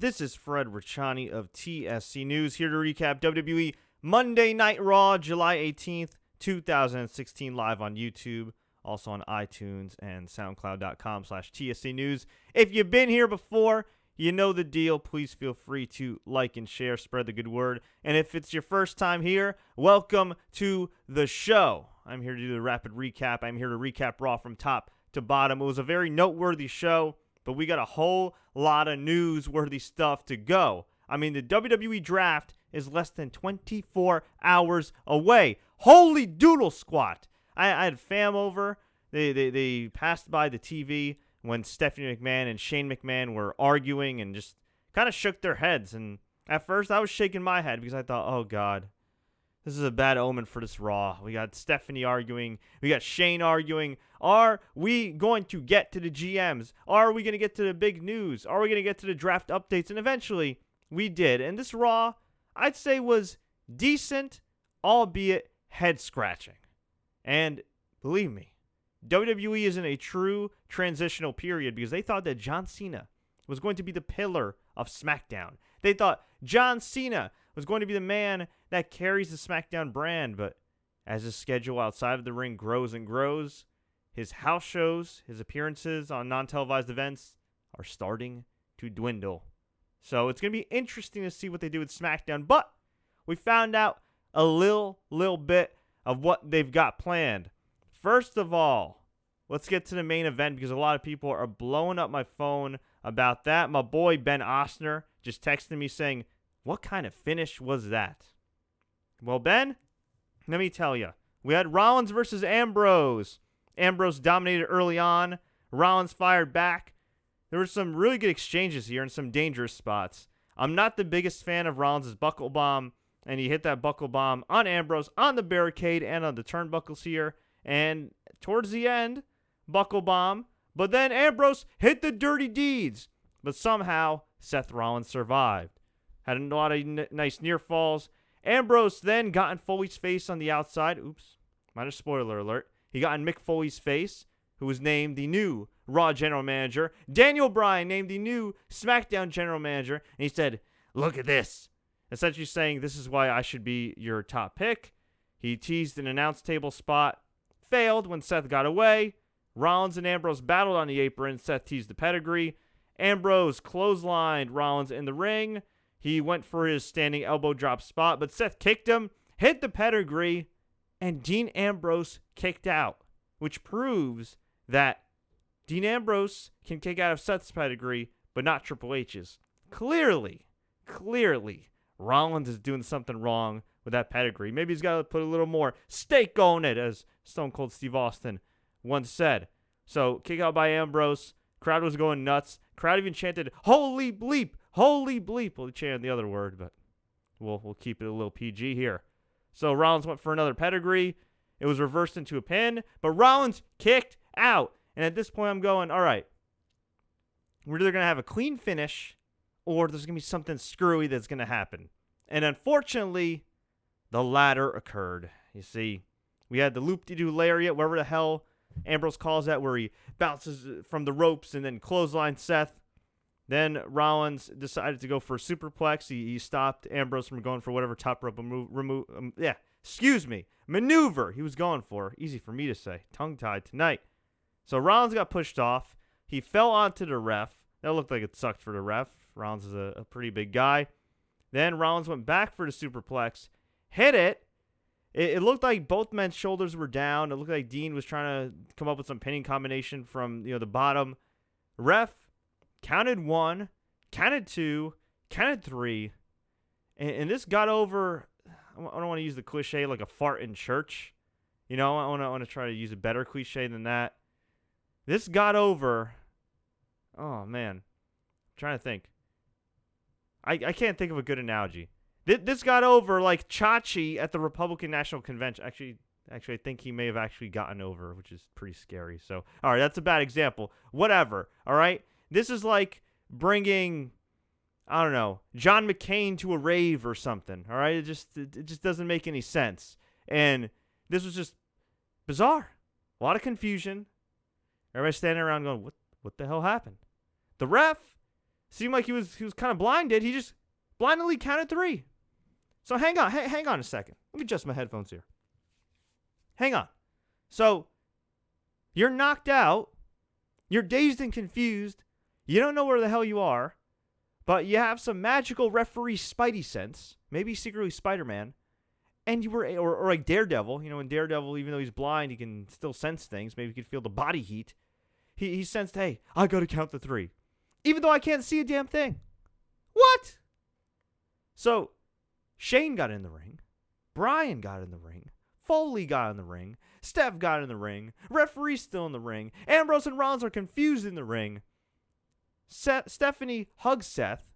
This is Fred Ricciani of TSC News here to recap WWE Monday Night Raw, July 18th, 2016, live on YouTube, also on iTunes and SoundCloud.com/TSC News. If you've been here before, you know the deal. Please feel free to like and share, spread the good word. And if it's your first time here, welcome to the show. I'm here to do the rapid recap. I'm here to recap Raw from top to bottom. It was a very noteworthy show, but we got a whole lot of newsworthy stuff to go. I mean, the WWE draft is less than 24 hours away. Holy doodle squat. I had fam over. They passed by the TV when Stephanie McMahon and Shane McMahon were arguing and just kind of shook their heads. And at first, I was shaking my head because I thought, oh, God, this is a bad omen for this Raw. We got Stephanie arguing. We got Shane arguing. Are we going to get to the GMs? Are we going to get to the big news? Are we going to get to the draft updates? And eventually, we did. And this Raw, I'd say, was decent, albeit head-scratching. And believe me, WWE is in a true transitional period because they thought that John Cena was going to be the pillar of SmackDown. They thought John Cena was going to be the man that carries the SmackDown brand, but as his schedule outside of the ring grows and grows, his house shows, his appearances on non-televised events are starting to dwindle. So it's going to be interesting to see what they do with SmackDown, but we found out a little bit of what they've got planned. First of all, let's get to the main event because a lot of people are blowing up my phone about that. My boy Ben Osner just texted me saying, what kind of finish was that? Well, Ben, let me tell you. We had Rollins versus Ambrose. Ambrose dominated early on. Rollins fired back. There were some really good exchanges here and some dangerous spots. I'm not the biggest fan of Rollins' buckle bomb, and he hit that buckle bomb on Ambrose, on the barricade, and on the turnbuckles here. And towards the end, buckle bomb. But then Ambrose hit the dirty deeds. But somehow, Seth Rollins survived. Had a lot of nice near falls. Ambrose then got in Foley's face on the outside. Oops, minor spoiler alert. He got in Mick Foley's face, who was named the new Raw General Manager. Daniel Bryan named the new SmackDown General Manager. And he said, look at this. Essentially saying, this is why I should be your top pick. He teased an announce table spot. Failed when Seth got away. Rollins and Ambrose battled on the apron. Seth teased the pedigree. Ambrose clotheslined Rollins in the ring. He went for his standing elbow drop spot, but Seth kicked him, hit the pedigree, and Dean Ambrose kicked out, which proves that Dean Ambrose can kick out of Seth's pedigree, but not Triple H's. Clearly, Rollins is doing something wrong with that pedigree. Maybe he's got to put a little more stake on it, as Stone Cold Steve Austin once said. So, kick out by Ambrose. Crowd was going nuts. Crowd even chanted, holy bleep, holy bleep. Well, they chanted the other word, but we'll keep it a little PG here. So, Rollins went for another pedigree. It was reversed into a pin, but Rollins kicked out. And at this point, I'm going, all right, we're either going to have a clean finish or there's going to be something screwy that's going to happen. And unfortunately, the latter occurred. You see, we had the loop-de-doo lariat, wherever the hell Ambrose calls that, where he bounces from the ropes and then clotheslines Seth. Then Rollins decided to go for a superplex. He stopped Ambrose from going for whatever top rope maneuver he was going for. Easy for me to say. Tongue-tied tonight. So Rollins got pushed off. He fell onto the ref. That looked like it sucked for the ref. Rollins is a pretty big guy. Then Rollins went back for the superplex. Hit it. It looked like both men's shoulders were down. It looked like Dean was trying to come up with some pinning combination from the bottom. Ref counted 1, counted 2, counted 3. And this got over, I don't want to use the cliche like a fart in church. I want to try to use a better cliche than that. This got over, oh man, I'm trying to think. I can't think of a good analogy. This got over like Chachi at the Republican National Convention. Actually, I think he may have actually gotten over, which is pretty scary. So, all right, that's a bad example. Whatever, all right? This is like bringing, I don't know, John McCain to a rave or something, all right? It just doesn't make any sense. And this was just bizarre. A lot of confusion. Everybody standing around going, what the hell happened? The ref seemed like he was kind of blinded. He just blindly counted 3. So hang on a second. Let me adjust my headphones here. Hang on. So you're knocked out. You're dazed and confused. You don't know where the hell you are, but you have some magical referee spidey sense, maybe secretly Spider-Man, and you were, or like Daredevil. In Daredevil, even though he's blind, he can still sense things. Maybe he could feel the body heat. He sensed, hey, I got to count the 3, even though I can't see a damn thing. What? So Shane got in the ring. Bryan got in the ring. Foley got in the ring. Steph got in the ring. Referee's still in the ring. Ambrose and Rollins are confused in the ring. Stephanie hugs Seth.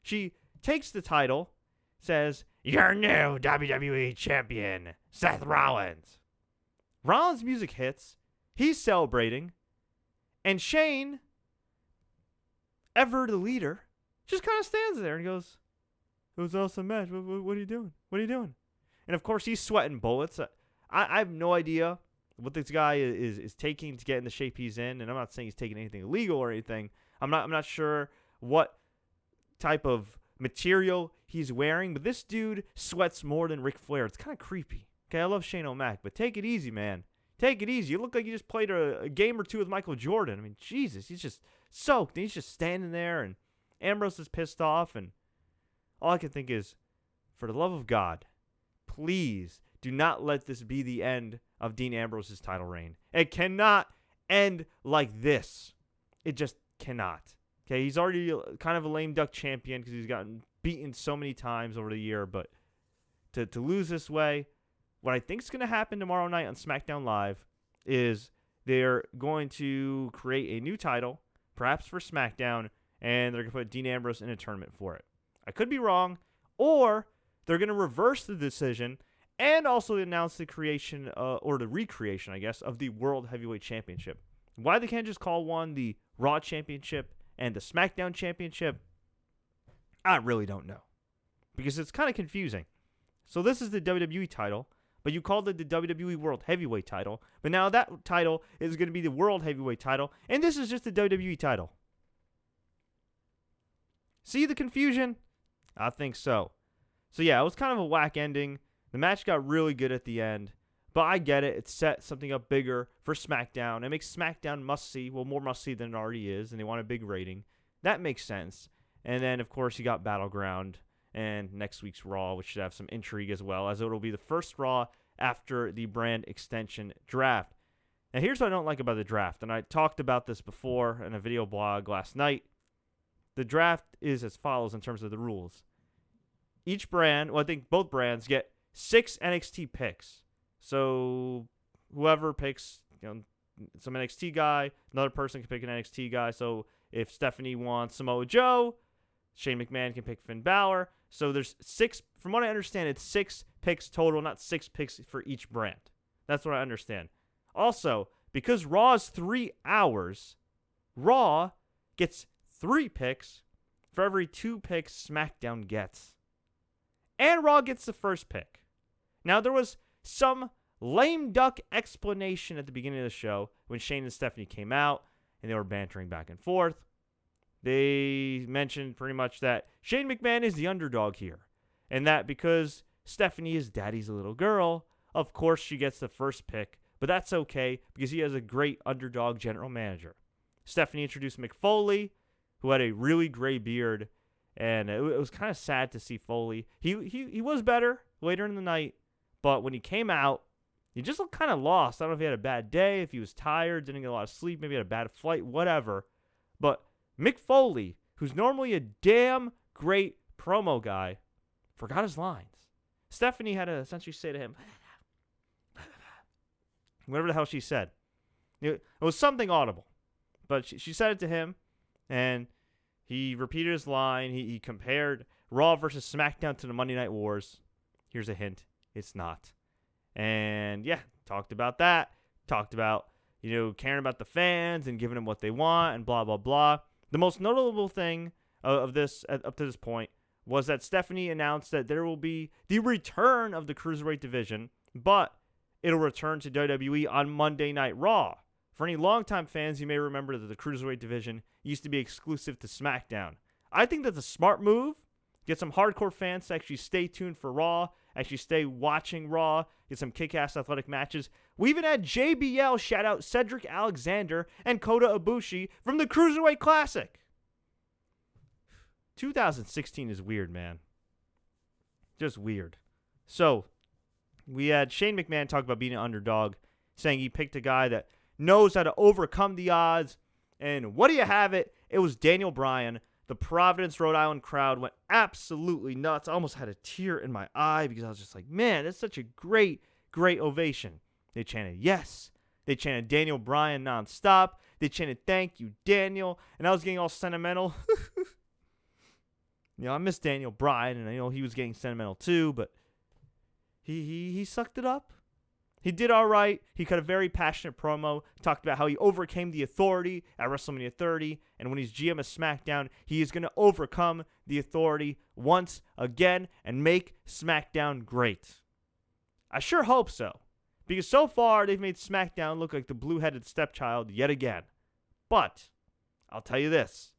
She takes the title, says, "Your new WWE champion, Seth Rollins." Rollins' music hits. He's celebrating. And Shane, ever the leader, just kind of stands there and goes, "It was an awesome match. What are you doing? What are you doing?" And of course, he's sweating bullets. I have no idea what this guy is taking to get in the shape he's in. And I'm not saying he's taking anything illegal or anything. I'm not sure what type of material he's wearing, but this dude sweats more than Ric Flair. It's kind of creepy. Okay, I love Shane O'Mac, but take it easy, man. Take it easy. You look like you just played a game or two with Michael Jordan. I mean, Jesus, he's just soaked. And he's just standing there, and Ambrose is pissed off, and all I can think is, for the love of God, please do not let this be the end of Dean Ambrose's title reign. It cannot end like this. It just cannot. Okay, he's already kind of a lame duck champion because he's gotten beaten so many times over the year, but to lose this way, what I think is going to happen tomorrow night on SmackDown Live is they're going to create a new title, perhaps for SmackDown, and they're going to put Dean Ambrose in a tournament for it. I could be wrong, or they're going to reverse the decision and also announce the creation, or the recreation, I guess, of the World Heavyweight Championship. Why they can't just call one the Raw Championship and the SmackDown Championship, I really don't know, because it's kind of confusing. So this is the WWE title, but you called it the WWE World Heavyweight title, but now that title is going to be the World Heavyweight title, and this is just the WWE title. See the confusion? I think so. So yeah, it was kind of a whack ending. The match got really good at the end, but I get it. It set something up bigger for SmackDown. It makes SmackDown must-see, well, more must-see than it already is, and they want a big rating. That makes sense. And then, of course, you got Battleground and next week's Raw, which should have some intrigue as well, as it will be the first Raw after the brand extension draft. Now, here's what I don't like about the draft, and I talked about this before in a video blog last night. The draft is as follows in terms of the rules. Each brand, well, I think both brands get 6 NXT picks. So whoever picks, some NXT guy, another person can pick an NXT guy. So if Stephanie wants Samoa Joe, Shane McMahon can pick Finn Balor. So there's 6, from what I understand, it's 6 picks total, not 6 picks for each brand. That's what I understand. Also, because Raw is 3 hours, Raw gets 3 picks for every 2 picks SmackDown gets. And Raw gets the first pick. Now, there was some lame duck explanation at the beginning of the show when Shane and Stephanie came out and they were bantering back and forth. They mentioned pretty much that Shane McMahon is the underdog here, and that because Stephanie is daddy's little girl, of course she gets the first pick, but that's okay because he has a great underdog general manager. Stephanie introduced Mick Foley, who had a really gray beard, and it was kind of sad to see Foley. He was better later in the night, but when he came out, he just looked kind of lost. I don't know if he had a bad day, if he was tired, didn't get a lot of sleep, maybe had a bad flight, whatever. But Mick Foley, who's normally a damn great promo guy, forgot his lines. Stephanie had to essentially say to him, whatever the hell she said. It was something audible. But she said it to him, and he repeated his line. He compared Raw versus SmackDown to the Monday Night Wars. Here's a hint. It's not. And, yeah, talked about that. Talked about, caring about the fans and giving them what they want and blah, blah, blah. The most notable thing of this, up to this point, was that Stephanie announced that there will be the return of the Cruiserweight division, but it'll return to WWE on Monday Night Raw. For any longtime fans, you may remember that the cruiserweight division used to be exclusive to SmackDown. I think that's a smart move. Get some hardcore fans to actually stay tuned for Raw, actually stay watching Raw, get some kick-ass athletic matches. We even had JBL shout out Cedric Alexander and Kota Ibushi from the Cruiserweight Classic. 2016 is weird, man. Just weird. So, we had Shane McMahon talk about being an underdog, saying he picked a guy that knows how to overcome the odds. And what do you have it? It was Daniel Bryan. The Providence, Rhode Island crowd went absolutely nuts. I almost had a tear in my eye because I was just like, man, that's such a great ovation. They chanted yes. They chanted Daniel Bryan nonstop. They chanted thank you, Daniel. And I was getting all sentimental. I miss Daniel Bryan, and I know he was getting sentimental too, but he sucked it up. He did all right. He cut a very passionate promo, talked about how he overcame the authority at WrestleMania 30, and when he's GM of SmackDown, he is going to overcome the authority once again and make SmackDown great. I sure hope so, because so far they've made SmackDown look like the blue-headed stepchild yet again. But I'll tell you this.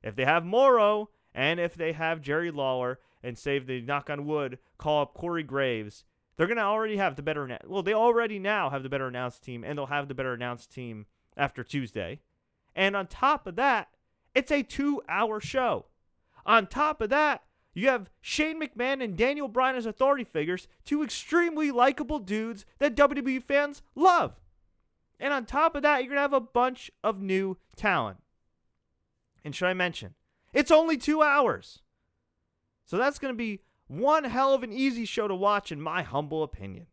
If they have Morrow, and if they have Jerry Lawler, and say if they knock on wood, call up Corey Graves, they're going to already have the better... they already now have the better announced team, and they'll have the better announced team after Tuesday. And on top of that, it's a 2-hour show. On top of that, you have Shane McMahon and Daniel Bryan as authority figures, two extremely likable dudes that WWE fans love. And on top of that, you're going to have a bunch of new talent. And should I mention, it's only 2 hours. So that's going to be one hell of an easy show to watch, in my humble opinion.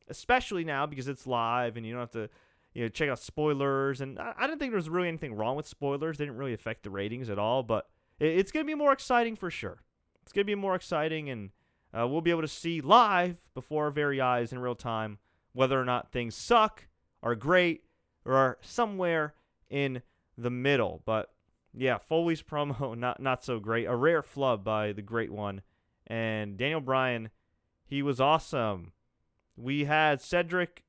Especially now because it's live and you don't have to check out spoilers. And I didn't think there was really anything wrong with spoilers. They didn't really affect the ratings at all. But it's going to be more exciting for sure. It's going to be more exciting, and we'll be able to see live before our very eyes in real time whether or not things suck, are great, or are somewhere in the middle. But yeah, Foley's promo, not so great. A rare flub by the great one. And Daniel Bryan, he was awesome. We had Cedric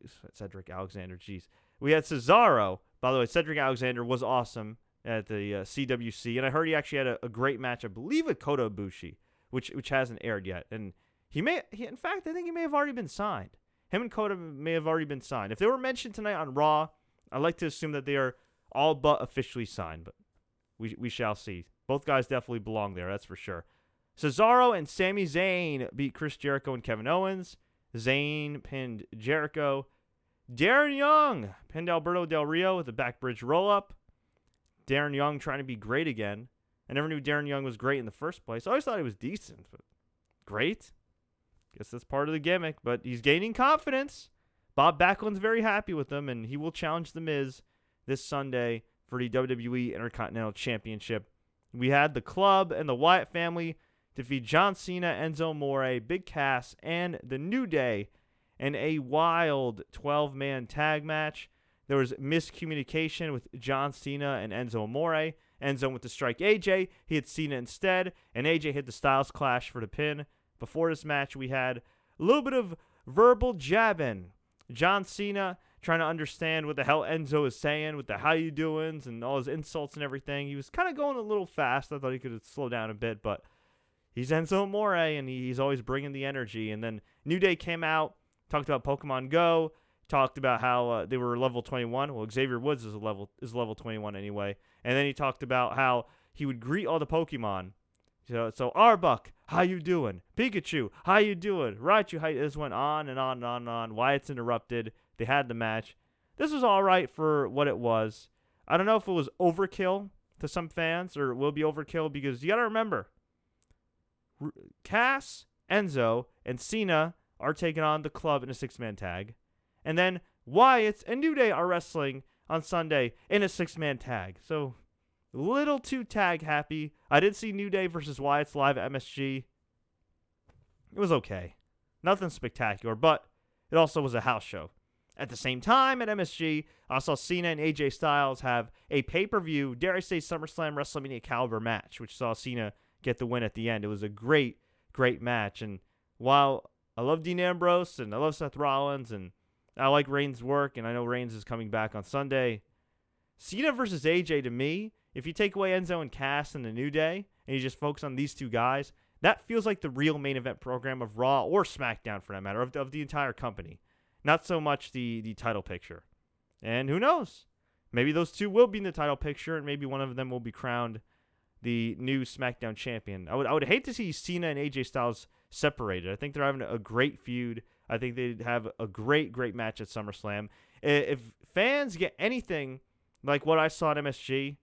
Alexander, jeez. We had Cesaro. By the way, Cedric Alexander was awesome at the CWC. And I heard he actually had a great match, I believe, with Kota Ibushi, which hasn't aired yet. And in fact, I think he may have already been signed. Him and Kota may have already been signed. If they were mentioned tonight on Raw, I like to assume that they are all but officially signed. But we shall see. Both guys definitely belong there, that's for sure. Cesaro and Sami Zayn beat Chris Jericho and Kevin Owens. Zayn pinned Jericho. Darren Young pinned Alberto Del Rio with a backbridge rollup. Darren Young trying to be great again. I never knew Darren Young was great in the first place. I always thought he was decent, but great? Guess that's part of the gimmick, but he's gaining confidence. Bob Backlund's very happy with him, and he will challenge The Miz this Sunday for the WWE Intercontinental Championship. We had the Club and the Wyatt family defeat John Cena, Enzo Amore, Big Cass, and The New Day in a wild 12-man tag match. There was miscommunication with John Cena and Enzo Amore. Enzo went to strike AJ. He hit Cena instead, and AJ hit the Styles Clash for the pin. Before this match, we had a little bit of verbal jabbing. John Cena trying to understand what the hell Enzo is saying with the how you doings and all his insults and everything. He was kind of going a little fast. I thought he could slow down a bit, but he's Enzo Amore, and he's always bringing the energy. And then New Day came out, talked about Pokemon Go, talked about how they were level 21. Well, Xavier Woods is level 21 anyway. And then he talked about how he would greet all the Pokemon. So Arbok, how you doing? Pikachu, how you doing? Raichu, how you... This went on and on and on and on. Wyatt's interrupted. They had the match. This was all right for what it was. I don't know if it was overkill to some fans or it will be overkill, because you got to remember, Cass, Enzo, and Cena are taking on the Club in a 6-man tag. And then Wyatt and New Day are wrestling on Sunday in a 6-man tag. So, a little too tag happy. I did see New Day versus Wyatt's live at MSG. It was okay. Nothing spectacular, but it also was a house show. At the same time at MSG, I saw Cena and AJ Styles have a pay-per-view, dare I say SummerSlam WrestleMania caliber match, which saw Cena get the win at the end. It was a great, great match. And while I love Dean Ambrose and I love Seth Rollins and I like Reigns' work, and I know Reigns is coming back on Sunday. Cena versus AJ, to me, if you take away Enzo and Cass and the New Day, and you just focus on these two guys, that feels like the real main event program of Raw or SmackDown, for that matter, of the entire company. Not so much the title picture. And who knows? Maybe those two will be in the title picture, and maybe one of them will be crowned the new SmackDown champion. I would hate to see Cena and AJ Styles separated. I think they're having a great feud. I think they'd have a great match at SummerSlam. If fans get anything like what I saw at MSG,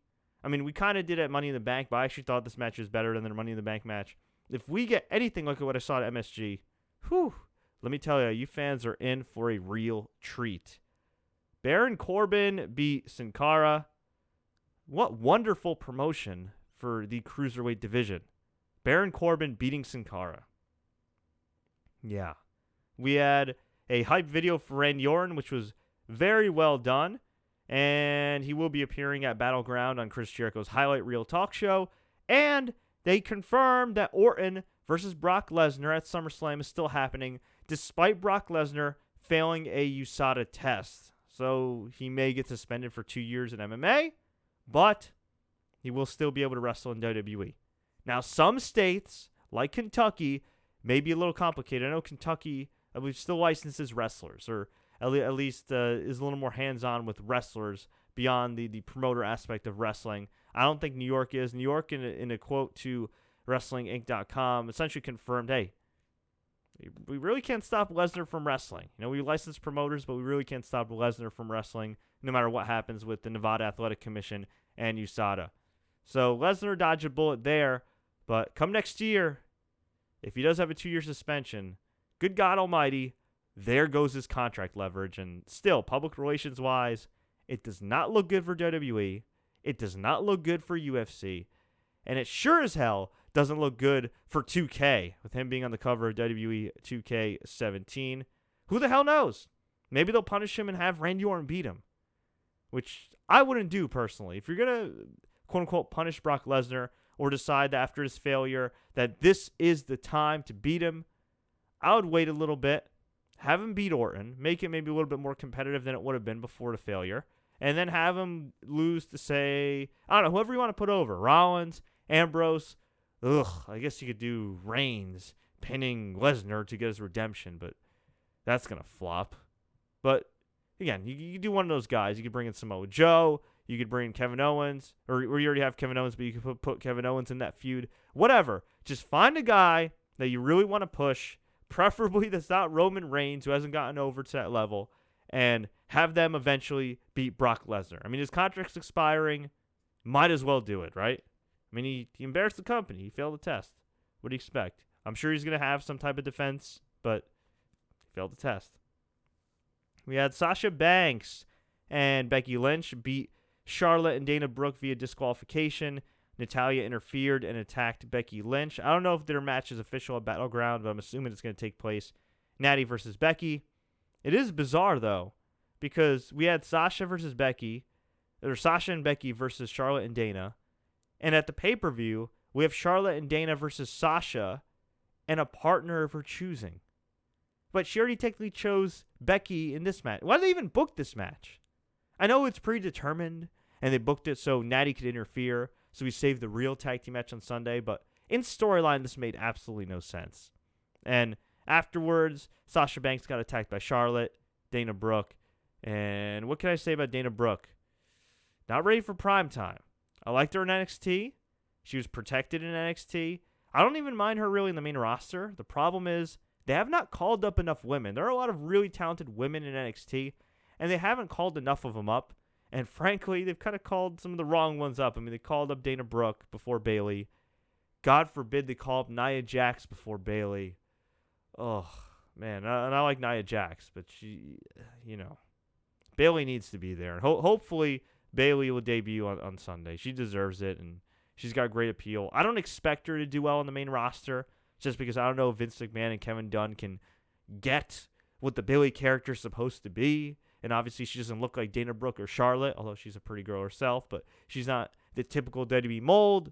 I mean, we kind of did at Money in the Bank, but I actually thought this match was better than their Money in the Bank match. If we get anything like what I saw at MSG, let me tell you, you fans are in for a real treat. Baron Corbin beat Sin Cara. What wonderful promotion for the Cruiserweight division. Baron Corbin beating Sin Cara. Yeah. We had a hype video for Randy Orton, which was very well done. And he will be appearing at Battleground on Chris Jericho's Highlight Reel talk show. And they confirmed that Orton versus Brock Lesnar at SummerSlam is still happening, despite Brock Lesnar failing a USADA test. So he may get suspended for 2 years in MMA, but he will still be able to wrestle in WWE. Now, some states, like Kentucky, may be a little complicated. I know Kentucky, I believe, still licenses wrestlers, or at least is a little more hands-on with wrestlers beyond the promoter aspect of wrestling. I don't think New York is. New York, in a quote to WrestlingInc.com, essentially confirmed, hey, we really can't stop Lesnar from wrestling. You know, we license promoters, but we really can't stop Lesnar from wrestling no matter what happens with the Nevada Athletic Commission and USADA. So Lesnar dodged a bullet there, but come next year, if he does have a 2-year suspension, good God almighty, there goes his contract leverage. And still, public relations-wise, it does not look good for WWE. It does not look good for UFC. And it sure as hell doesn't look good for 2K, with him being on the cover of WWE 2K17. Who the hell knows? Maybe they'll punish him and have Randy Orton beat him, which I wouldn't do personally. If you're going to, quote-unquote, punish Brock Lesnar or decide that after his failure that this is the time to beat him, I would wait a little bit, have him beat Orton, make it maybe a little bit more competitive than it would have been before the failure, and then have him lose to, say, I don't know, whoever you want to put over, Rollins, Ambrose. I guess you could do Reigns pinning Lesnar to get his redemption, but that's going to flop. But, again, you could do one of those guys. You could bring in Samoa Joe. You could bring in Kevin Owens. Or you already have Kevin Owens, but you could put Kevin Owens in that feud. Whatever. Just find a guy that you really want to push, preferably that's not Roman Reigns, who hasn't gotten over to that level, and have them eventually beat Brock Lesnar. I mean, his contract's expiring. Might as well do it, right? I mean, he embarrassed the company. He failed the test. What do you expect? I'm sure he's going to have some type of defense, but he failed the test. We had Sasha Banks and Becky Lynch beat Charlotte and Dana Brooke via disqualification. Natalya interfered and attacked Becky Lynch. I don't know if their match is official at Battleground, but I'm assuming it's going to take place. Natty versus Becky. It is bizarre, though, because we had Sasha versus Becky, or Sasha and Becky versus Charlotte and Dana. And at the pay-per-view, we have Charlotte and Dana versus Sasha and a partner of her choosing. But she already technically chose Becky in this match. Why did they even book this match? I know it's predetermined, and they booked it so Natty could interfere, so we saved the real tag team match on Sunday. But in storyline, this made absolutely no sense. And afterwards, Sasha Banks got attacked by Charlotte, Dana Brooke. And what can I say about Dana Brooke? Not ready for prime time. I liked her in NXT. She was protected in NXT. I don't even mind her really in the main roster. The problem is they have not called up enough women. There are a lot of really talented women in NXT, and they haven't called enough of them up. And frankly, they've kind of called some of the wrong ones up. I mean, they called up Dana Brooke before Bayley. God forbid they call up Nia Jax before Bayley. Oh, man. And I like Nia Jax, but she, Bayley needs to be there. Hopefully Bayley will debut on Sunday. She deserves it, and she's got great appeal. I don't expect her to do well on the main roster, just because I don't know if Vince McMahon and Kevin Dunn can get what the Bayley character is supposed to be. And obviously she doesn't look like Dana Brooke or Charlotte, although she's a pretty girl herself, but she's not the typical WWE mold.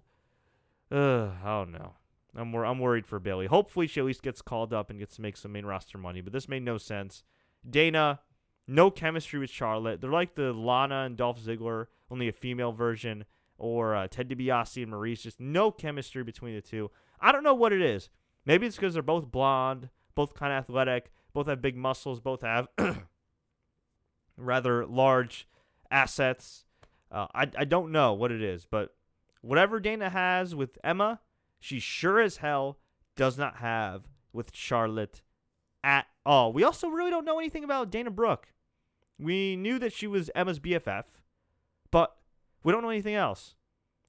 I don't know. I'm worried for Bayley. Hopefully she at least gets called up and gets to make some main roster money, but this made no sense. Dana, No chemistry with Charlotte. They're like the Lana and Dolph Ziggler, only a female version, or Ted DiBiase and Maurice. Just no chemistry between the two. I don't know what it is. Maybe it's because they're both blonde, both kind of athletic, both have big muscles, both have rather large assets. I don't know what it is, but whatever Dana has with Emma, she sure as hell does not have with Charlotte at all. We also really don't know anything about Dana Brooke. We knew that she was Emma's BFF, but we don't know anything else.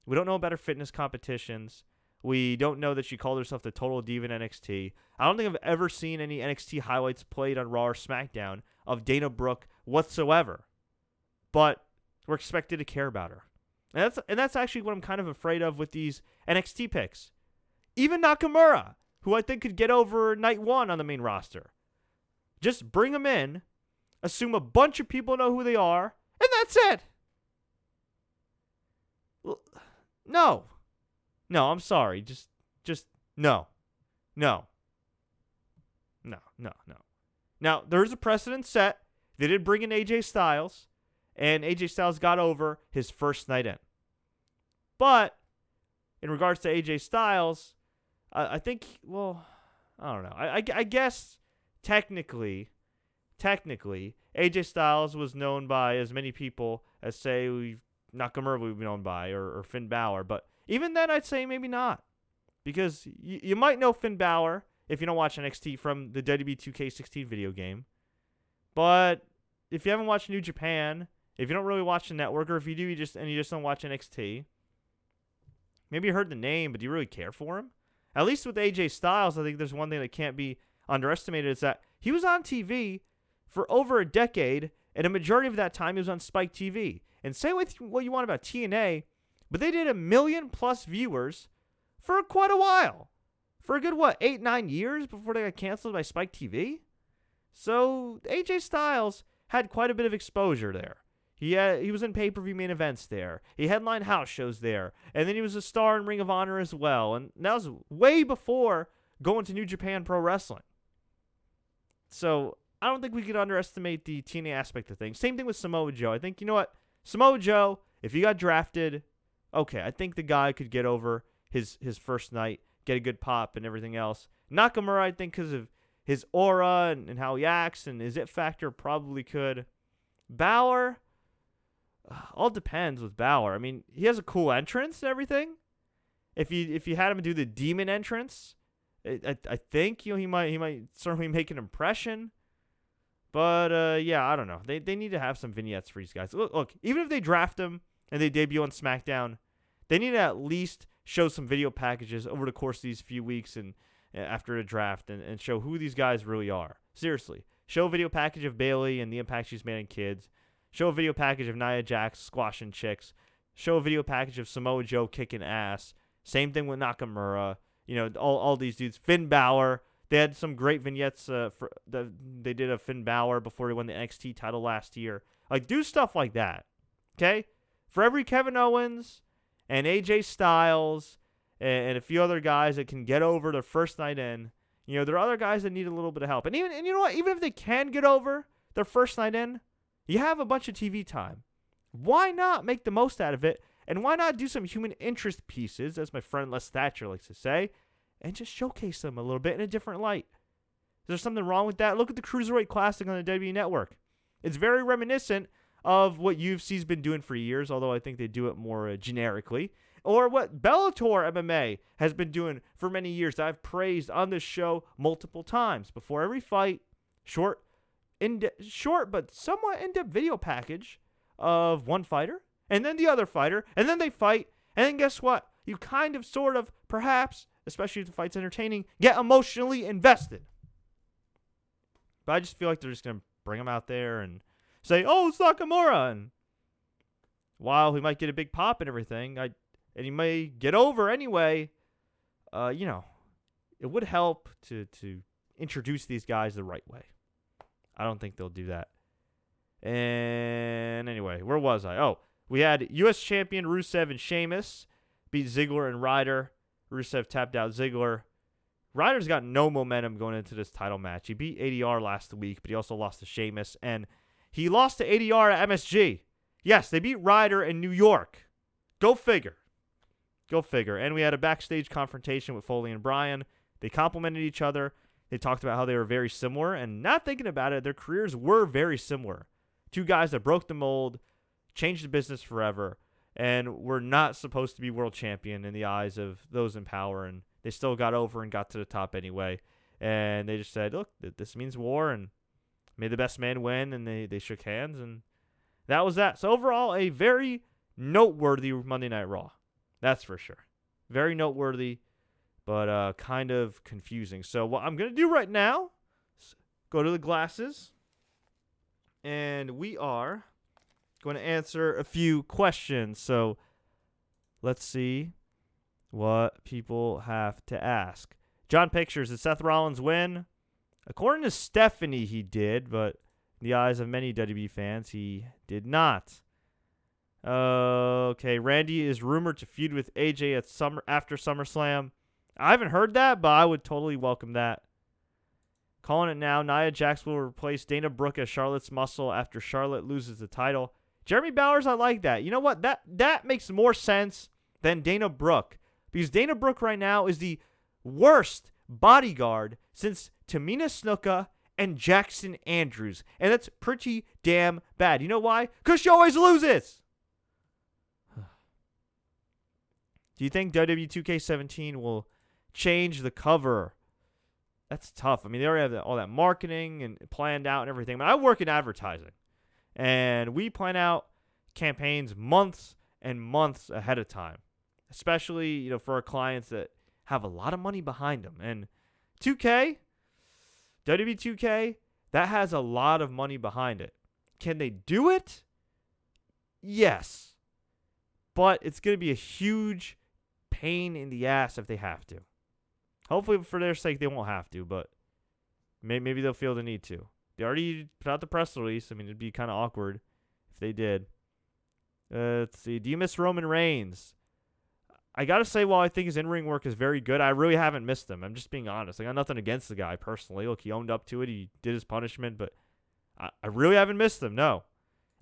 We don't know about her fitness competitions. We don't know that she called herself the Total Diva in NXT. I don't think I've ever seen any NXT highlights played on Raw or SmackDown of Dana Brooke whatsoever. But we're expected to care about her. And that's actually what I'm kind of afraid of with these NXT picks. Even Nakamura, who I think could get over night one on the main roster. Just bring him in, assume a bunch of people know who they are, and that's it. No. No, I'm sorry. Just no. No. No. Now, there's a precedent set. They did bring in AJ Styles, and AJ Styles got over his first night in. But in regards to AJ Styles, I think, well, I don't know. I guess technically, AJ Styles was known by as many people as, say, Nakamura would be known by, or Finn Balor. But even then, I'd say maybe not. Because you might know Finn Balor if you don't watch NXT from the WWE 2K16 video game. But if you haven't watched New Japan, if you don't really watch the network, or if you do, you just don't watch NXT, maybe you heard the name, but do you really care for him? At least with AJ Styles, I think there's one thing that can't be underestimated. Is that he was on TV for over a decade, and a majority of that time he was on Spike TV. And say what you want about TNA, but they did 1 million+ viewers for quite a while. For a good, 8-9 years before they got canceled by Spike TV? So AJ Styles had quite a bit of exposure there. He was in pay-per-view main events there. He headlined house shows there. And then he was a star in Ring of Honor as well. And that was way before going to New Japan Pro Wrestling. So I don't think we could underestimate the TNA aspect of things. Same thing with Samoa Joe. I think, you know what? Samoa Joe, if he got drafted, okay, I think the guy could get over his first night, get a good pop and everything else. Nakamura, I think because of his aura and how he acts and his it factor, probably could. Balor, all depends with Balor. I mean, he has a cool entrance and everything. If you had him do the demon entrance, I think he might certainly make an impression. But yeah, I don't know. They need to have some vignettes for these guys. Look, even if they draft them and they debut on SmackDown, they need to at least show some video packages over the course of these few weeks and after the draft and show who these guys really are. Seriously. Show a video package of Bayley and the impact she's made on kids. Show a video package of Nia Jax squashing chicks. Show a video package of Samoa Joe kicking ass. Same thing with Nakamura. You know, all these dudes. Finn Balor. They had some great vignettes. They did a Finn Balor before he won the NXT title last year. Like, do stuff like that. Okay? For every Kevin Owens and AJ Styles and a few other guys that can get over their first night in, you know, there are other guys that need a little bit of help. And you know what? Even if they can get over their first night in, you have a bunch of TV time. Why not make the most out of it? And why not do some human interest pieces, as my friend Les Thatcher likes to say, and just showcase them a little bit in a different light? Is there something wrong with that? Look at the Cruiserweight Classic on the WWE Network. It's very reminiscent of what UFC's been doing for years, although I think they do it more generically, or what Bellator MMA has been doing for many years. I've praised on this show multiple times. Before every fight, short but somewhat in-depth video package of one fighter, and then the other fighter, and then they fight, and then guess what? You kind of, sort of, perhaps, especially if the fight's entertaining, get emotionally invested. But I just feel like they're just going to bring him out there and say, oh, it's Nakamura. And while he might get a big pop and everything, and he may get over anyway, you know, it would help to introduce these guys the right way. I don't think they'll do that. And anyway, where was I? Oh, we had U.S. champion Rusev and Sheamus beat Ziggler and Ryder. Rusev tapped out Ziggler. Ryder's got no momentum going into this title match. He beat ADR last week, but he also lost to Sheamus. And He lost to ADR at MSG. Yes, they beat Ryder in New York. Go figure. Go figure. And we had a backstage confrontation with Foley and Bryan. They complimented each other. They talked about how they were very similar. And not thinking about it, their careers were very similar. Two guys that broke the mold, changed the business forever, and were not supposed to be world champion in the eyes of those in power. And they still got over and got to the top anyway. And they just said, look, this means war, and may the best man win. And they shook hands, and that was that. So overall, a very noteworthy Monday Night Raw. That's for sure. Very noteworthy, but kind of confusing. So what I'm going to do right now is go to the glasses, and we are going to answer a few questions. So let's see what people have to ask. John Pictures, did Seth Rollins win? According to Stephanie, he did, but in the eyes of many WWE fans, he did not. Okay, Randy is rumored to feud with AJ after SummerSlam. I haven't heard that, but I would totally welcome that. Calling it now, Nia Jax will replace Dana Brooke as Charlotte's muscle after Charlotte loses the title. Jeremy Bowers, I like that. You know what? That makes more sense than Dana Brooke, because Dana Brooke right now is the worst bodyguard since Tamina Snuka and Jackson Andrews, and that's pretty damn bad. You know why? Because she always loses. Do you think WWE 2K17 will change the cover? That's tough. I mean, they already have all that marketing and planned out and everything. But I work in advertising, and we plan out campaigns months and months ahead of time, especially for our clients that have a lot of money behind them. And 2K, WWE 2K, that has a lot of money behind it. Can they do it? Yes. But it's going to be a huge pain in the ass if they have to. Hopefully for their sake they won't have to, but maybe they'll feel the need to. They already put out the press release. I mean, it'd be kind of awkward if they did. Let's see. Do you miss Roman Reigns? I got to say, while I think his in-ring work is very good, I really haven't missed him. I'm just being honest. I got nothing against the guy personally. Look, he owned up to it. He did his punishment, but I really haven't missed him, no.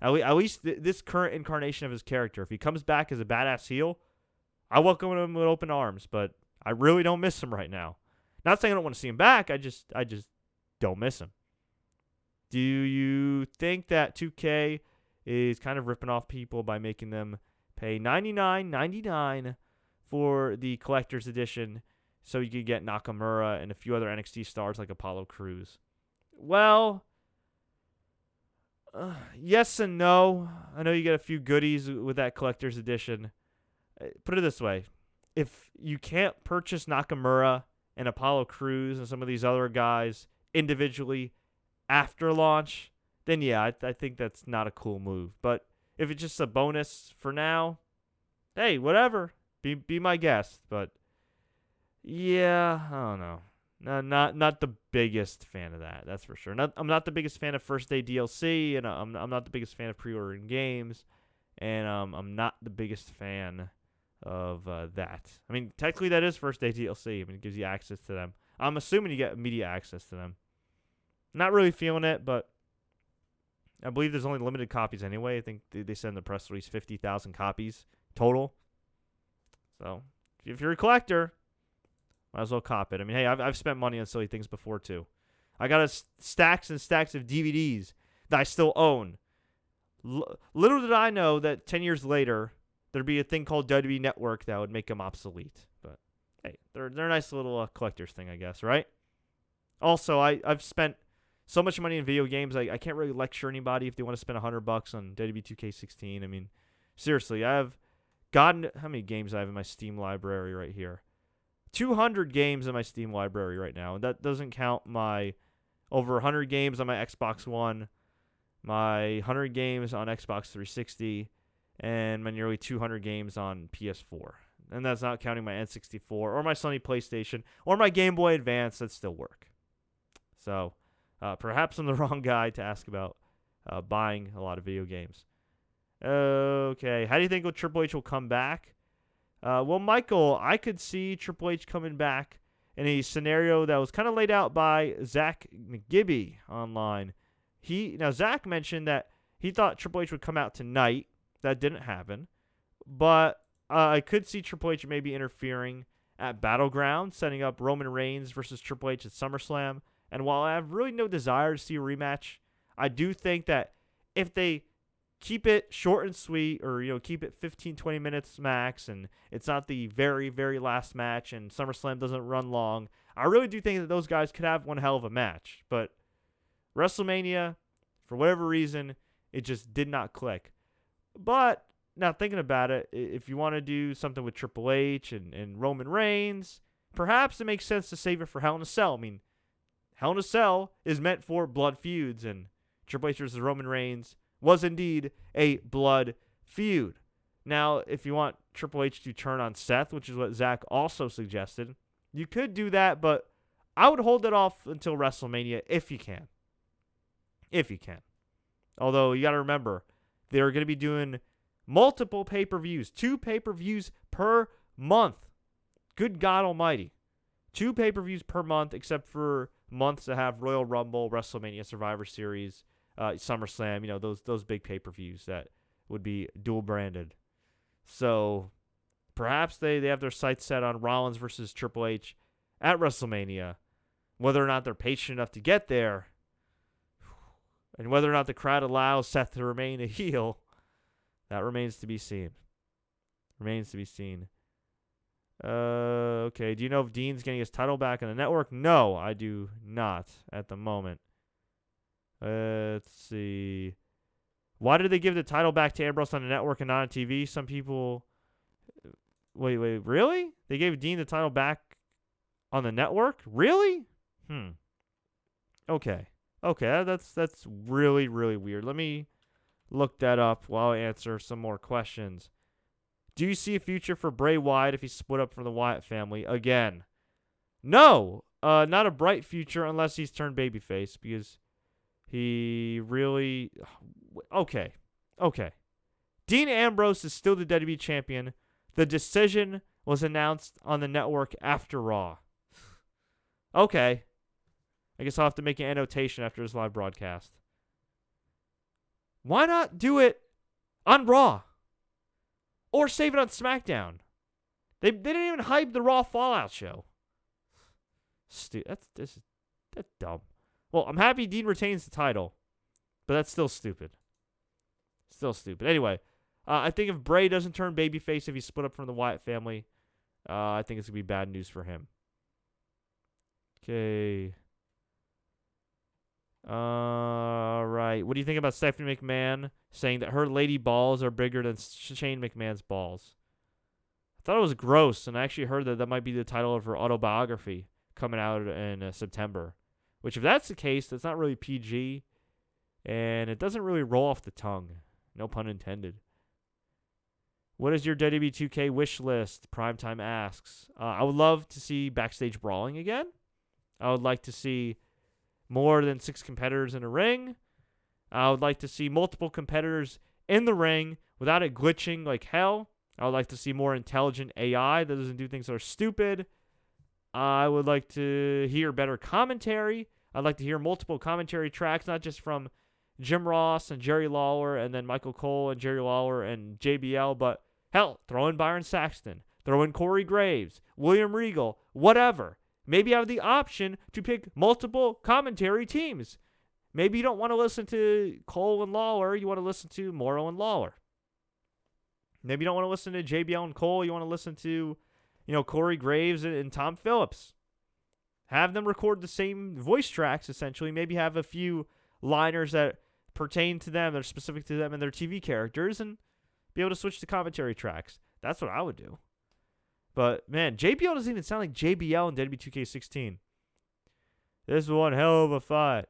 At least this current incarnation of his character. If he comes back as a badass heel, I welcome him with open arms, but I really don't miss him right now. Not saying I don't want to see him back. I just don't miss him. Do you think that 2K is kind of ripping off people by making them pay $99.99 for the collector's edition so you could get Nakamura and a few other NXT stars like Apollo Crews? Well, yes and no. I know you get a few goodies with that collector's edition. Put it this way. If you can't purchase Nakamura and Apollo Crews and some of these other guys individually after launch, then yeah, I think that's not a cool move. But if it's just a bonus for now, hey, whatever. Be my guest. But yeah, I don't know. Not the biggest fan of that. That's for sure. I'm not the biggest fan of first day DLC, and I'm not the biggest fan of pre-ordering games, and I'm not the biggest fan of that. I mean, technically that is first day DLC. I mean, it gives you access to them. I'm assuming you get immediate access to them. Not really feeling it, but I believe there's only limited copies anyway. I think they send the press release 50,000 copies total. So if you're a collector, might as well cop it. I mean, hey, I've spent money on silly things before too. I got stacks and stacks of DVDs that I still own. Little did I know that 10 years later there'd be a thing called WWE Network that would make them obsolete. But hey, they're a nice little collector's thing, I guess, right? Also, I've spent so much money in video games. I can't really lecture anybody if they want to spend $100 on WWE 2K16. I mean, seriously, I've gotten how many games I have in my Steam library right here. 200 games in my Steam library right now, and that doesn't count my over 100 games on my Xbox One, my 100 games on Xbox 360, and my nearly 200 games on PS4. And that's not counting my N64 or my Sony PlayStation or my Game Boy Advance that still work. So perhaps I'm the wrong guy to ask about buying a lot of video games. Okay, how do you think Triple H will come back? Well, Michael, I could see Triple H coming back in a scenario that was kind of laid out by Zach McGibby online. Zach mentioned that he thought Triple H would come out tonight. That didn't happen. But I could see Triple H maybe interfering at Battleground, setting up Roman Reigns versus Triple H at SummerSlam. And while I have really no desire to see a rematch, I do think that if they keep it short and sweet, or keep it 15, 20 minutes max, and it's not the very, very last match, and SummerSlam doesn't run long, I really do think that those guys could have one hell of a match. But WrestleMania, for whatever reason, it just did not click. But now thinking about it, if you want to do something with Triple H and Roman Reigns, perhaps it makes sense to save it for Hell in a Cell. I mean, Hell in a Cell is meant for blood feuds, and Triple H versus Roman Reigns was indeed a blood feud. Now, if you want Triple H to turn on Seth, which is what Zach also suggested, you could do that, but I would hold it off until WrestleMania if you can. If you can. Although, you got to remember, they're going to be doing multiple pay-per-views. 2 pay-per-views per month. Good God almighty. 2 pay-per-views per month, except for months that have Royal Rumble, WrestleMania, Survivor Series, SummerSlam, those big pay-per-views that would be dual-branded. So perhaps they have their sights set on Rollins versus Triple H at WrestleMania. Whether or not they're patient enough to get there, and whether or not the crowd allows Seth to remain a heel, that remains to be seen. Okay, do you know if Dean's getting his title back on the network? No, I do not at the moment. Let's see. Why did they give the title back to Ambrose on the network and not on TV? Some people... Wait, really? They gave Dean the title back on the network? Really? Okay, that's really, really weird. Let me look that up while I answer some more questions. Do you see a future for Bray Wyatt if he split up from the Wyatt family again? No, not a bright future unless he's turned babyface, because he really... Okay. Dean Ambrose is still the WWE champion. The decision was announced on the network after Raw. Okay. I guess I'll have to make an annotation after this live broadcast. Why not do it on Raw? Or save it on SmackDown? They didn't even hype the Raw Fallout show. That's dumb. Well, I'm happy Dean retains the title, but that's still stupid. Anyway, I think if Bray doesn't turn babyface if he's split up from the Wyatt family, I think it's going to be bad news for him. Okay. All right. What do you think about Stephanie McMahon saying that her lady balls are bigger than Shane McMahon's balls? I thought it was gross, and I actually heard that might be the title of her autobiography coming out in September. Which, if that's the case, that's not really PG, and it doesn't really roll off the tongue. No pun intended. What is your WWE 2K wish list? Primetime asks. I would love to see backstage brawling again. I would like to see more than 6 competitors in a ring. I would like to see multiple competitors in the ring without it glitching like hell. I would like to see more intelligent AI that doesn't do things that are stupid. I would like to hear better commentary. I'd like to hear multiple commentary tracks, not just from Jim Ross and Jerry Lawler and then Michael Cole and Jerry Lawler and JBL, but hell, throw in Byron Saxton, throw in Corey Graves, William Regal, whatever. Maybe have the option to pick multiple commentary teams. Maybe you don't want to listen to Cole and Lawler, you want to listen to Morrow and Lawler. Maybe you don't want to listen to JBL and Cole, you want to listen to, Corey Graves and Tom Phillips. Have them record the same voice tracks, essentially. Maybe have a few liners that pertain to them, that are specific to them and their TV characters, and be able to switch to commentary tracks. That's what I would do. But, man, JBL doesn't even sound like JBL in WWE 2K16. This is one hell of a fight.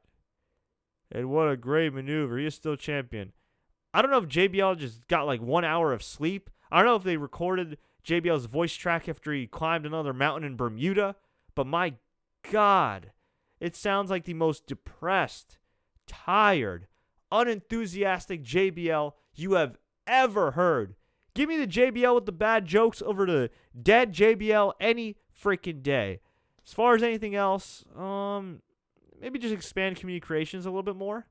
And what a great maneuver. He is still champion. I don't know if JBL just got like 1 hour of sleep. I don't know if they recorded JBL's voice track after he climbed another mountain in Bermuda. But my God, it sounds like the most depressed, tired, unenthusiastic JBL you have ever heard. Give me the JBL with the bad jokes over the dead JBL any freaking day. As far as anything else, maybe just expand community creations a little bit more.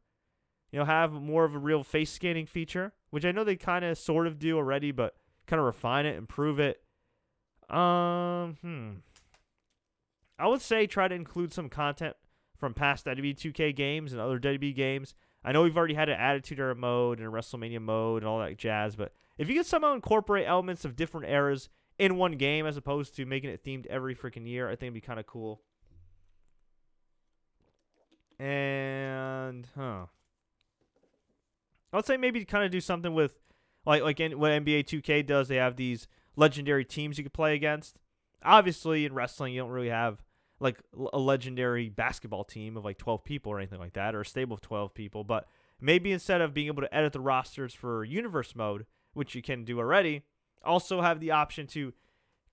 have more of a real face scanning feature, which I know they kind of sort of do already, but kind of refine it, improve it. I would say try to include some content from past WWE 2K games and other WWE games. I know we've already had an Attitude Era mode and a WrestleMania mode and all that jazz, but if you could somehow incorporate elements of different eras in one game as opposed to making it themed every freaking year, I think it'd be kind of cool. And, I would say maybe kind of do something with, like what NBA 2K does. They have these legendary teams you could play against. Obviously, in wrestling, you don't really have like a legendary basketball team of like 12 people or anything like that, or a stable of 12 people. But maybe instead of being able to edit the rosters for Universe mode, which you can do already, also have the option to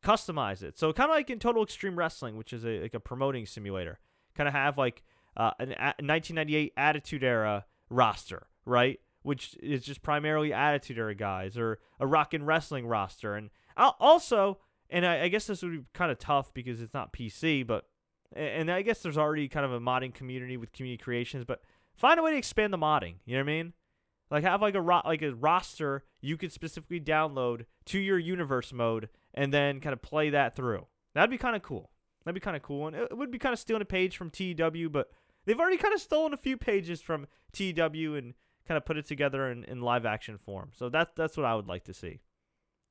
customize it. So kind of like in Total Extreme Wrestling, which is like a promoting simulator. Kind of have like a 1998 Attitude Era roster, right? Which is just primarily Attitude Era guys, or a Rockin' Wrestling roster. And also, and I guess this would be kind of tough because it's not PC, but, and I guess there's already kind of a modding community with community creations, but find a way to expand the modding. You know what I mean? Like have like a roster you could specifically download to your Universe mode and then kind of play that through. That'd be kind of cool. And it would be kind of stealing a page from TEW, but they've already kind of stolen a few pages from TEW and kind of put it together in live action form. So that's what I would like to see.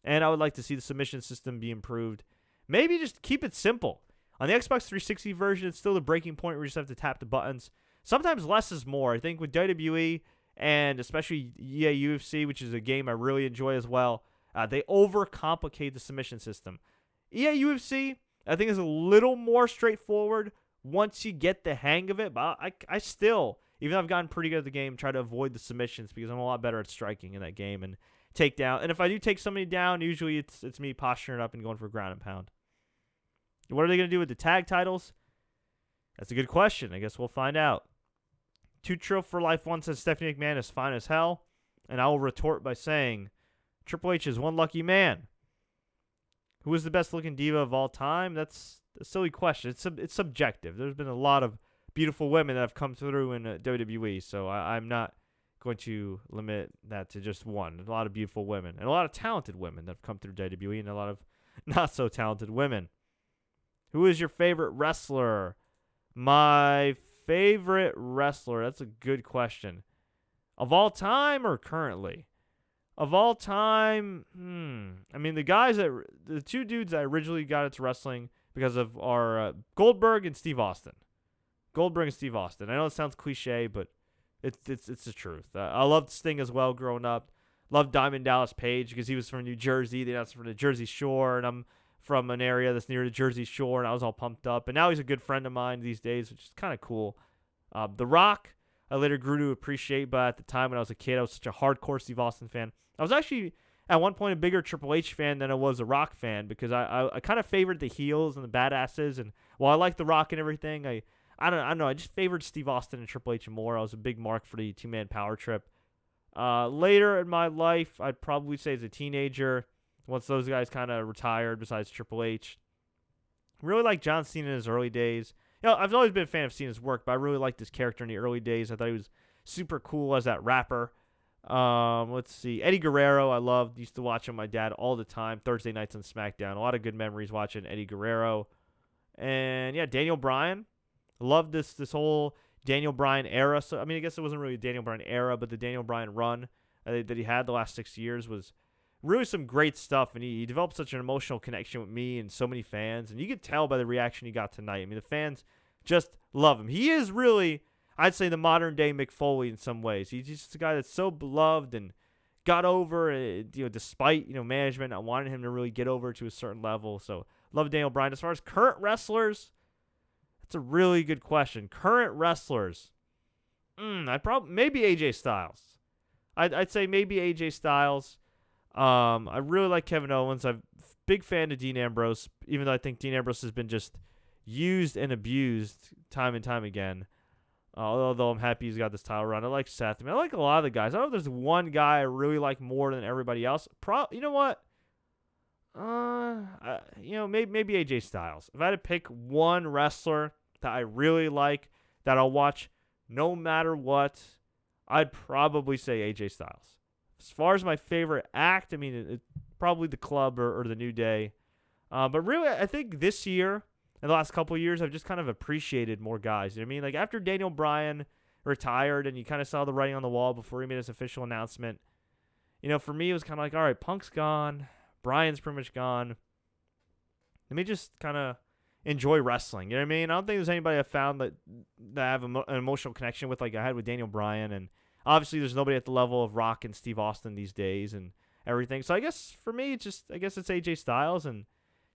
And I would like to see the submission system be improved. Maybe just keep it simple. On the Xbox 360 version, it's still the breaking point where you just have to tap the buttons. Sometimes less is more. I think with WWE and especially EA UFC, which is a game I really enjoy as well, they overcomplicate the submission system. EA UFC, I think, is a little more straightforward once you get the hang of it. But I still, even though I've gotten pretty good at the game, try to avoid the submissions because I'm a lot better at striking in that game and take down. And if I do take somebody down, usually it's me posturing up and going for ground and pound. What are they going to do with the tag titles? That's a good question. I guess we'll find out. Two Trill for Life 1 says Stephanie McMahon is fine as hell. And I will retort by saying Triple H is one lucky man. Who is the best looking diva of all time? That's a silly question. It's subjective. There's been a lot of beautiful women that have come through in WWE, so I'm not going to limit that to just one. There's a lot of beautiful women and a lot of talented women that have come through WWE, and a lot of not so talented women. Who is your favorite wrestler? My favorite wrestler? That's a good question. Of all time or currently? Of all time, I mean, the two dudes I originally got into wrestling because of are Goldberg and Steve Austin. I know it sounds cliche, but it's the truth. I loved Sting as well growing up. Loved Diamond Dallas Page because he was from New Jersey. They're from the Jersey Shore, and I'm from an area that's near the Jersey Shore, and I was all pumped up. And now he's a good friend of mine these days, which is kind of cool. The Rock, I later grew to appreciate, but at the time when I was a kid, I was such a hardcore Steve Austin fan. I was actually, at one point, a bigger Triple H fan than I was a Rock fan because I kind of favored the heels and the badasses. And while I liked The Rock and everything, I don't know. I just favored Steve Austin and Triple H more. I was a big mark for the two-man power trip. Later in my life, I'd probably say as a teenager, once those guys kind of retired besides Triple H. Really liked John Cena in his early days. You know, I've always been a fan of Cena's work, but I really liked his character in the early days. I thought he was super cool as that rapper. Let's see. Eddie Guerrero, I loved. Used to watch him with my dad all the time. Thursday nights on SmackDown. A lot of good memories watching Eddie Guerrero. And, yeah, Daniel Bryan. Loved this whole Daniel Bryan era. So I mean, I guess it wasn't really a Daniel Bryan era, but the Daniel Bryan run that he had the last 6 years was really some great stuff. And he developed such an emotional connection with me and so many fans. And you could tell by the reaction he got tonight. I mean, the fans just love him. He is really, I'd say, the modern-day Mick Foley in some ways. He's just a guy that's so beloved and got over, despite, management not wanting him to really get over to a certain level. So, love Daniel Bryan. As far as current wrestlers, that's a really good question. Current wrestlers, maybe AJ Styles. I'd say maybe AJ Styles. I really like Kevin Owens. I'm a big fan of Dean Ambrose, even though I think Dean Ambrose has been just used and abused time and time again. Although I'm happy he's got this title run. I like Seth. I mean, I like a lot of the guys. I don't know if there's one guy I really like more than everybody else. You know what? Maybe AJ Styles. If I had to pick one wrestler that I really like, that I'll watch no matter what, I'd probably say AJ Styles. As far as my favorite act, I mean, it's probably the Club or the New Day. But really, I think this year, in the last couple of years, I've just kind of appreciated more guys. You know what I mean? Like, after Daniel Bryan retired and you kind of saw the writing on the wall before he made his official announcement, you know, for me, it was kind of like, all right, Punk's gone. Bryan's pretty much gone. Let me just kind of enjoy wrestling. You know what I mean? I don't think there's anybody I've found that I have an emotional connection with like I had with Daniel Bryan. And obviously, there's nobody at the level of Rock and Steve Austin these days and everything. So I guess for me, it's AJ Styles and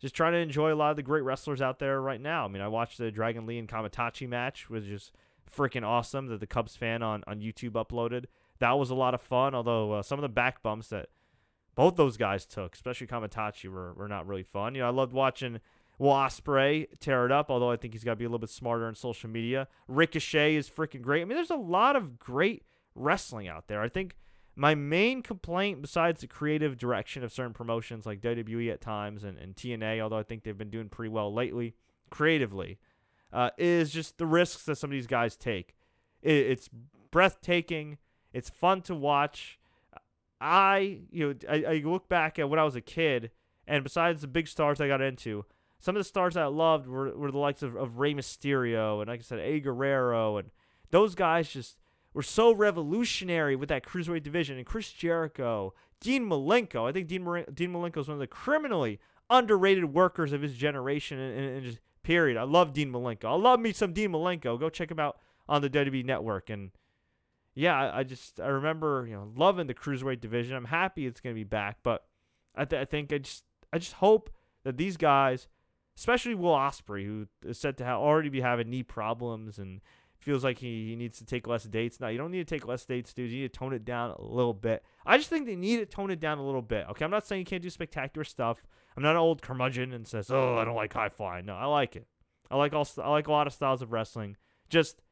just trying to enjoy a lot of the great wrestlers out there right now. I mean, I watched the Dragon Lee and Kamitachi match, which is freaking awesome that the Cubs fan on YouTube uploaded. That was a lot of fun, although some of the back bumps that both those guys took, especially Kamitachi, were not really fun. You know, I loved watching Will Ospreay tear it up, although I think he's got to be a little bit smarter on social media. Ricochet is freaking great. I mean, there's a lot of great wrestling out there. I think my main complaint, besides the creative direction of certain promotions like WWE at times and TNA, although I think they've been doing pretty well lately creatively, is just the risks that some of these guys take. It's breathtaking. It's fun to watch. I look back at when I was a kid, and besides the big stars I got into, some of the stars I loved were the likes of Rey Mysterio and, like I said, Eddie Guerrero, and those guys just were so revolutionary with that cruiserweight division. And Chris Jericho, Dean Malenko. I think Dean Malenko is one of the criminally underrated workers of his generation and just period. I love Dean Malenko. I love me some Dean Malenko. Go check him out on the WWE Network. And yeah, I remember loving the cruiserweight division. I'm happy it's going to be back, but I think I just hope that these guys, especially Will Ospreay, who is said to already be having knee problems and feels like he needs to take less dates. No, you don't need to take less dates, dude. You need to tone it down a little bit. I just think they need to tone it down a little bit. Okay, I'm not saying you can't do spectacular stuff. I'm not an old curmudgeon and says, "Oh, I don't like high flying." No, I like it. I like a lot of styles of wrestling. Just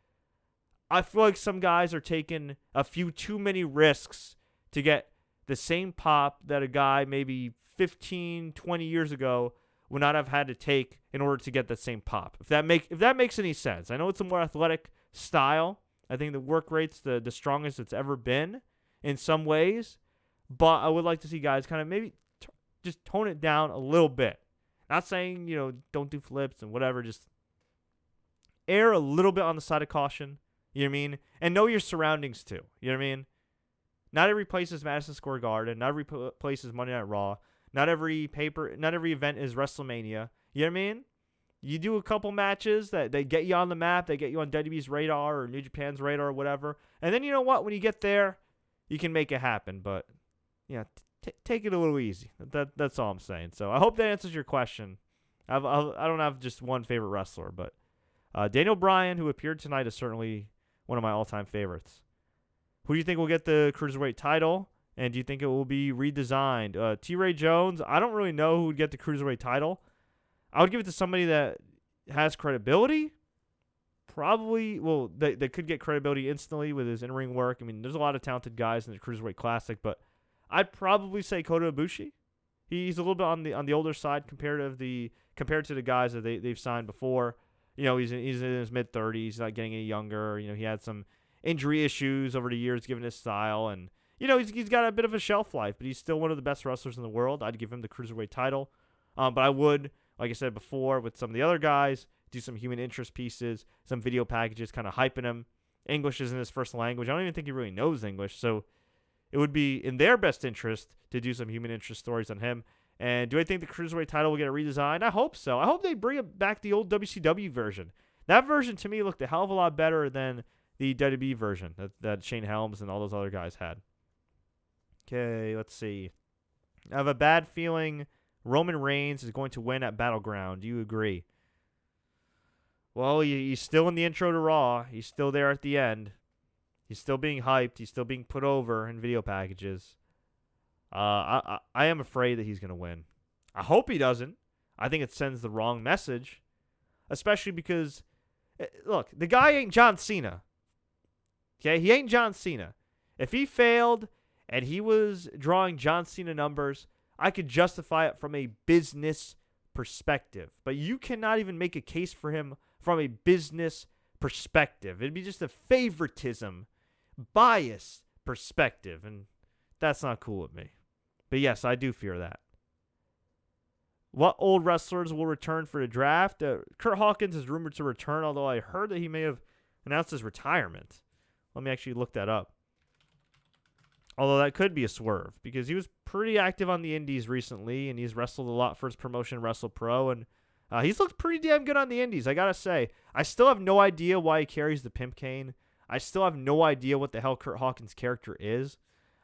I feel like some guys are taking a few too many risks to get the same pop that a guy maybe 15, 20 years ago would not have had to take in order to get that same pop. If that makes any sense. I know it's a more athletic style. I think the work rate's the strongest it's ever been in some ways, but I would like to see guys kind of maybe just tone it down a little bit. Not saying, don't do flips and whatever, just err a little bit on the side of caution. You know what I mean? And know your surroundings too. You know what I mean? Not every place is Madison Square Garden. Not every place is Monday Night Raw. Not every event is WrestleMania. You know what I mean? You do a couple matches that they get you on the map, they get you on WWE's radar or New Japan's radar or whatever. And then you know what? When you get there, you can make it happen. But take it a little easy. That's all I'm saying. So I hope that answers your question. I don't have just one favorite wrestler, but Daniel Bryan, who appeared tonight, is certainly one of my all-time favorites. Who do you think will get the Cruiserweight title? And do you think it will be redesigned? T. Ray Jones, I don't really know who would get the Cruiserweight title. I would give it to somebody that has credibility. Probably, well, they could get credibility instantly with his in-ring work. I mean, there's a lot of talented guys in the Cruiserweight Classic, but I'd probably say Kota Ibushi. He's a little bit on the older side compared to the guys that they've signed before. He's in his mid-30s. He's not getting any younger. He had some injury issues over the years given his style, and he's got a bit of a shelf life, but he's still one of the best wrestlers in the world. I'd give him the Cruiserweight title. But I would, like I said before, with some of the other guys, do some human interest pieces, some video packages, kind of hyping him. English isn't his first language. I don't even think he really knows English, so it would be in their best interest to do some human interest stories on him. And do I think the Cruiserweight title will get a redesign? I hope so. I hope they bring back the old WCW version. That version, to me, looked a hell of a lot better than the WWE version that Shane Helms and all those other guys had. Okay, let's see. I have a bad feeling Roman Reigns is going to win at Battleground. Do you agree? Well, he's still in the intro to Raw. He's still there at the end. He's still being hyped. He's still being put over in video packages. I am afraid that he's going to win. I hope he doesn't. I think it sends the wrong message, especially because, look, the guy ain't John Cena. Okay, he ain't John Cena. If he failed and he was drawing John Cena numbers, I could justify it from a business perspective. But you cannot even make a case for him from a business perspective. It'd be just a favoritism biased perspective, and that's not cool with me. But yes, I do fear that. What old wrestlers will return for the draft? Kurt Hawkins is rumored to return, although I heard that he may have announced his retirement. Let me actually look that up. Although that could be a swerve, because he was pretty active on the indies recently, and he's wrestled a lot for his promotion, WrestlePro, and he's looked pretty damn good on the indies, I gotta say. I still have no idea why he carries the pimp cane. I still have no idea what the hell Kurt Hawkins' character is.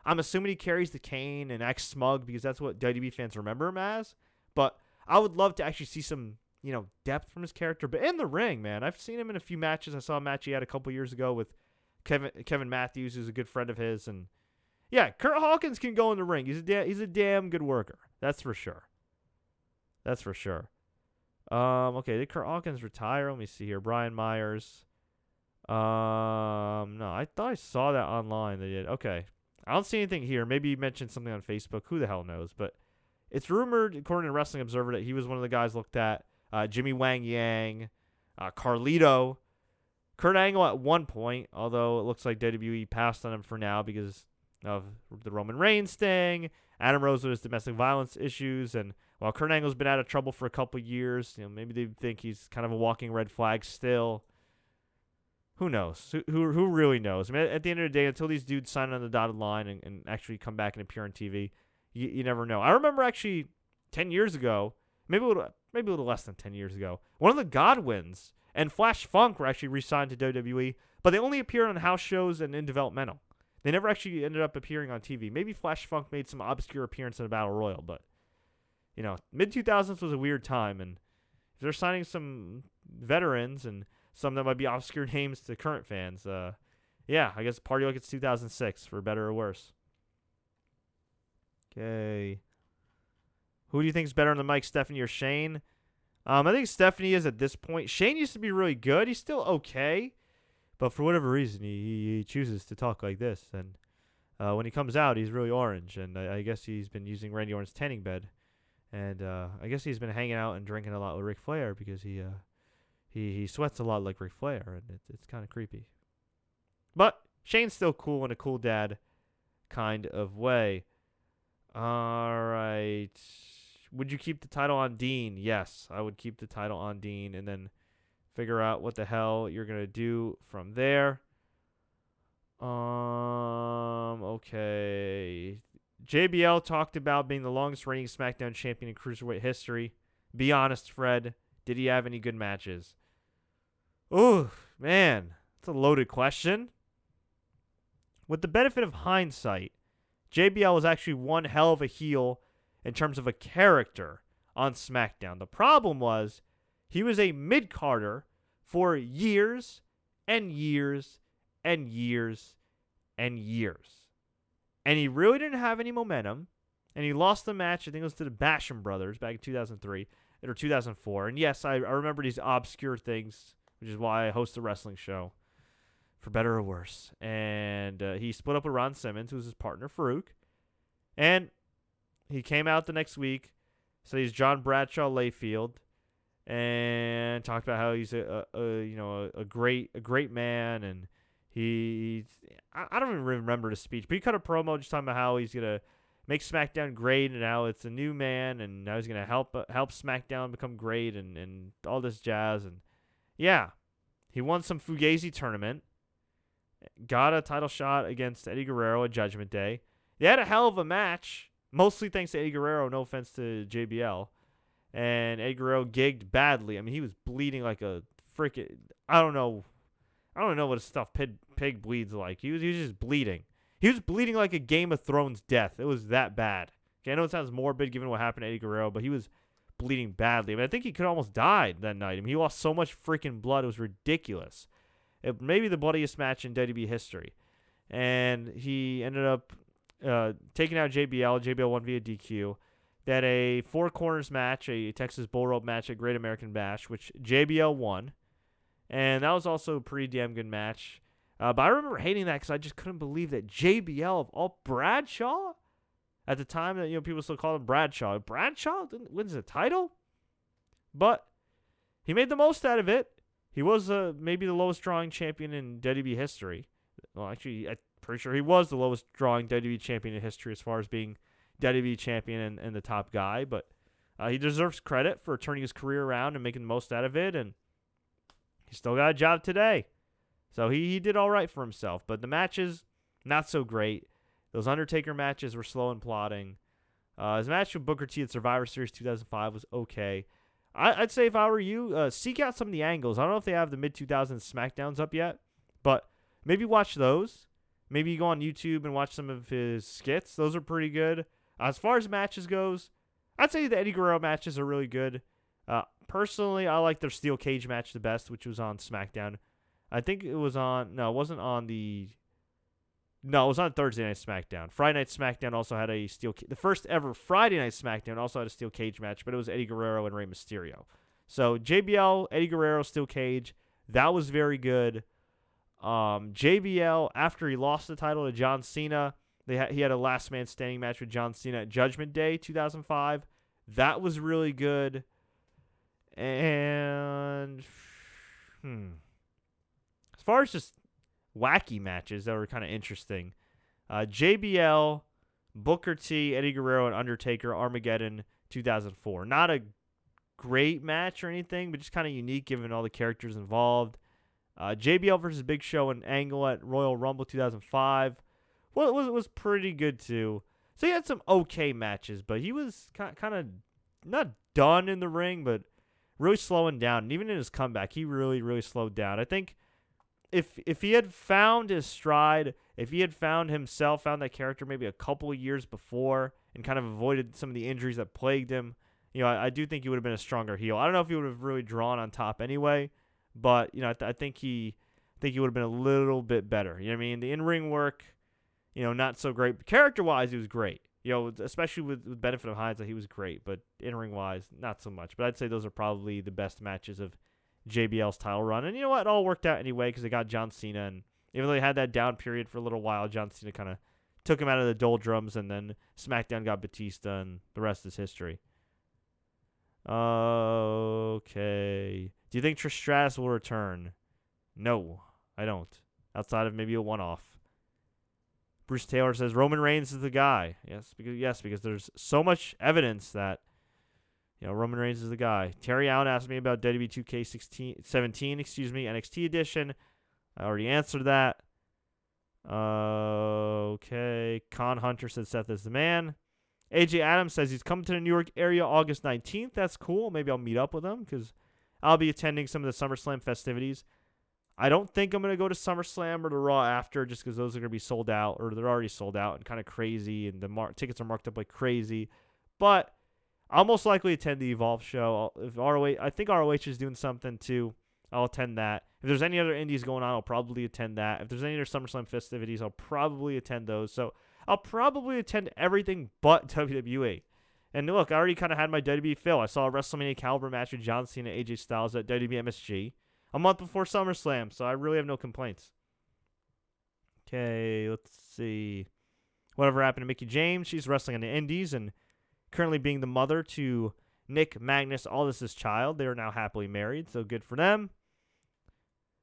I'm assuming he carries the cane and acts smug because that's what WWE fans remember him as. But I would love to actually see some, depth from his character. But in the ring, man, I've seen him in a few matches. I saw a match he had a couple years ago with Kevin Matthews, who's a good friend of his. And yeah, Kurt Hawkins can go in the ring. He's a damn good worker. That's for sure. That's for sure. Okay, did Kurt Hawkins retire? Let me see here. Brian Myers. No, I thought I saw that online. They did. Okay. I don't see anything here. Maybe you mentioned something on Facebook. Who the hell knows? But it's rumored, according to Wrestling Observer, that he was one of the guys looked at. Jimmy Wang Yang, Carlito, Kurt Angle at one point, although it looks like WWE passed on him for now because of the Roman Reigns thing, Adam Rose with his domestic violence issues, and while Kurt Angle's been out of trouble for a couple years, maybe they think he's kind of a walking red flag still. Who knows? Who really knows? I mean, at the end of the day, until these dudes sign on the dotted line and actually come back and appear on TV, you never know. I remember actually 10 years ago, maybe a little less than 10 years ago, one of the Godwins and Flash Funk were actually re-signed to WWE, but they only appeared on house shows and in developmental. They never actually ended up appearing on TV. Maybe Flash Funk made some obscure appearance in a Battle Royal, but mid-2000s was a weird time, and if they're signing some veterans and some that might be obscure names to current fans, yeah, I guess party like it's 2006, for better or worse. Okay. Who do you think is better on the mic, Stephanie or Shane? I think Stephanie is at this point. Shane used to be really good. He's still okay, but for whatever reason, he chooses to talk like this, and when he comes out, he's really orange, and I guess he's been using Randy Orton's tanning bed. And I guess he's been hanging out and drinking a lot with Ric Flair because he sweats a lot like Ric Flair, and it's kind of creepy. But Shane's still cool in a cool dad kind of way. All right. Would you keep the title on Dean? Yes, I would keep the title on Dean and then figure out what the hell you're going to do from there. Okay. JBL talked about being the longest reigning SmackDown champion in Cruiserweight history. Be honest, Fred. Did he have any good matches? Oh, man. That's a loaded question. With the benefit of hindsight, JBL was actually one hell of a heel in terms of a character on SmackDown. The problem was he was a mid-carder for years and years and years and years. And he really didn't have any momentum. And he lost the match, I think it was to the Basham Brothers back in 2003 or 2004. And yes, I remember these obscure things, which is why I host a wrestling show, for better or worse. And he split up with Ron Simmons, who was his partner, Farouk. And he came out the next week, said he's John Bradshaw Layfield, and talked about how he's a great man, and I don't even remember the speech, but he cut a promo just talking about how he's gonna make SmackDown great and how it's a new man and now he's gonna help SmackDown become great and all this jazz. And yeah, he won some Fugazi tournament, got a title shot against Eddie Guerrero at Judgment Day. They had a hell of a match, mostly thanks to Eddie Guerrero. No offense to JBL. And Eddie Guerrero gigged badly. I mean, he was bleeding like a freaking I don't know what a stuffed pig bleeds like. He was just bleeding. He was bleeding like a Game of Thrones death. It was that bad. Okay, I know it sounds morbid given what happened to Eddie Guerrero, but he was bleeding badly. I mean, I think he could almost died that night. I mean, he lost so much freaking blood. It was ridiculous. It may be the bloodiest match in WWE history. And he ended up taking out JBL. JBL won via DQ. They had a Four Corners match, a Texas Bull Rope match at Great American Bash, which JBL won. And that was also a pretty damn good match. But I remember hating that because I just couldn't believe that JBL of all Bradshaw, at the time that people still called him Bradshaw. Bradshaw wins the title? But he made the most out of it. He was maybe the lowest drawing champion in WWE history. Well, actually, I'm pretty sure he was the lowest drawing WWE champion in history as far as being WWE champion and the top guy. But he deserves credit for turning his career around and making the most out of it. And he still got a job today. So he did all right for himself. But the matches, not so great. Those Undertaker matches were slow and plodding. His match with Booker T at Survivor Series 2005 was okay. I'd say if I were you, seek out some of the angles. I don't know if they have the mid-2000s SmackDowns up yet, but maybe watch those. Maybe you go on YouTube and watch some of his skits. Those are pretty good. As far as matches goes, I'd say the Eddie Guerrero matches are really good. Personally, I like their steel cage match the best, which was on SmackDown. I think it was on... No, it wasn't on the... No, it was on Thursday Night SmackDown. Friday Night SmackDown also had a steel... The first ever Friday Night SmackDown also had a steel cage match, but it was Eddie Guerrero and Rey Mysterio. So, JBL, Eddie Guerrero, steel cage. That was very good. JBL, after he lost the title to John Cena, he had a last man standing match with John Cena at Judgment Day 2005. That was really good. And... As far as just wacky matches that were kind of interesting. JBL, Booker T, Eddie Guerrero, and Undertaker, Armageddon 2004. Not a great match or anything, but just kind of unique given all the characters involved. JBL versus Big Show and Angle at Royal Rumble 2005. Well, it was pretty good too. So he had some okay matches, but he was kind of not done in the ring, but really slowing down. And even in his comeback, he really, really slowed down. I think if he had found his stride, if he had found that character maybe a couple of years before and kind of avoided some of the injuries that plagued him, I do think he would have been a stronger heel. I don't know if he would have really drawn on top anyway, but I think he would have been a little bit better. You know what I mean? The in-ring work, not so great. Character-wise, he was great. Especially with benefit of hindsight, he was great. But in-ring wise, not so much. But I'd say those are probably the best matches of JBL's title run. And you know what? It all worked out anyway because they got John Cena. And even though they had that down period for a little while, John Cena kind of took him out of the doldrums. And then SmackDown got Batista, and the rest is history. Okay. Do you think Trish Stratus will return? No, I don't. Outside of maybe a one-off. Bruce Taylor says Roman Reigns is the guy. Yes, because there's so much evidence that Roman Reigns is the guy. Terry Allen asked me about WWE 2K17, NXT edition. I already answered that. Okay. Con Hunter said Seth is the man. AJ Adams says he's coming to the New York area August 19th. That's cool. Maybe I'll meet up with him because I'll be attending some of the SummerSlam festivities. I don't think I'm going to go to SummerSlam or the Raw after just because those are going to be sold out, or they're already sold out and kind of crazy, and the tickets are marked up like crazy. But I'll most likely attend the Evolve show. I think ROH is doing something too. I'll attend that. If there's any other indies going on, I'll probably attend that. If there's any other SummerSlam festivities, I'll probably attend those. So I'll probably attend everything but WWE. And look, I already kind of had my WWE fill. I saw a WrestleMania caliber match with John Cena and AJ Styles at WWE MSG a month before SummerSlam, so I really have no complaints. Okay, let's see. Whatever happened to Mickie James? She's wrestling in the indies and currently being the mother to Nick Magnus Aldis' child. They are now happily married, so good for them.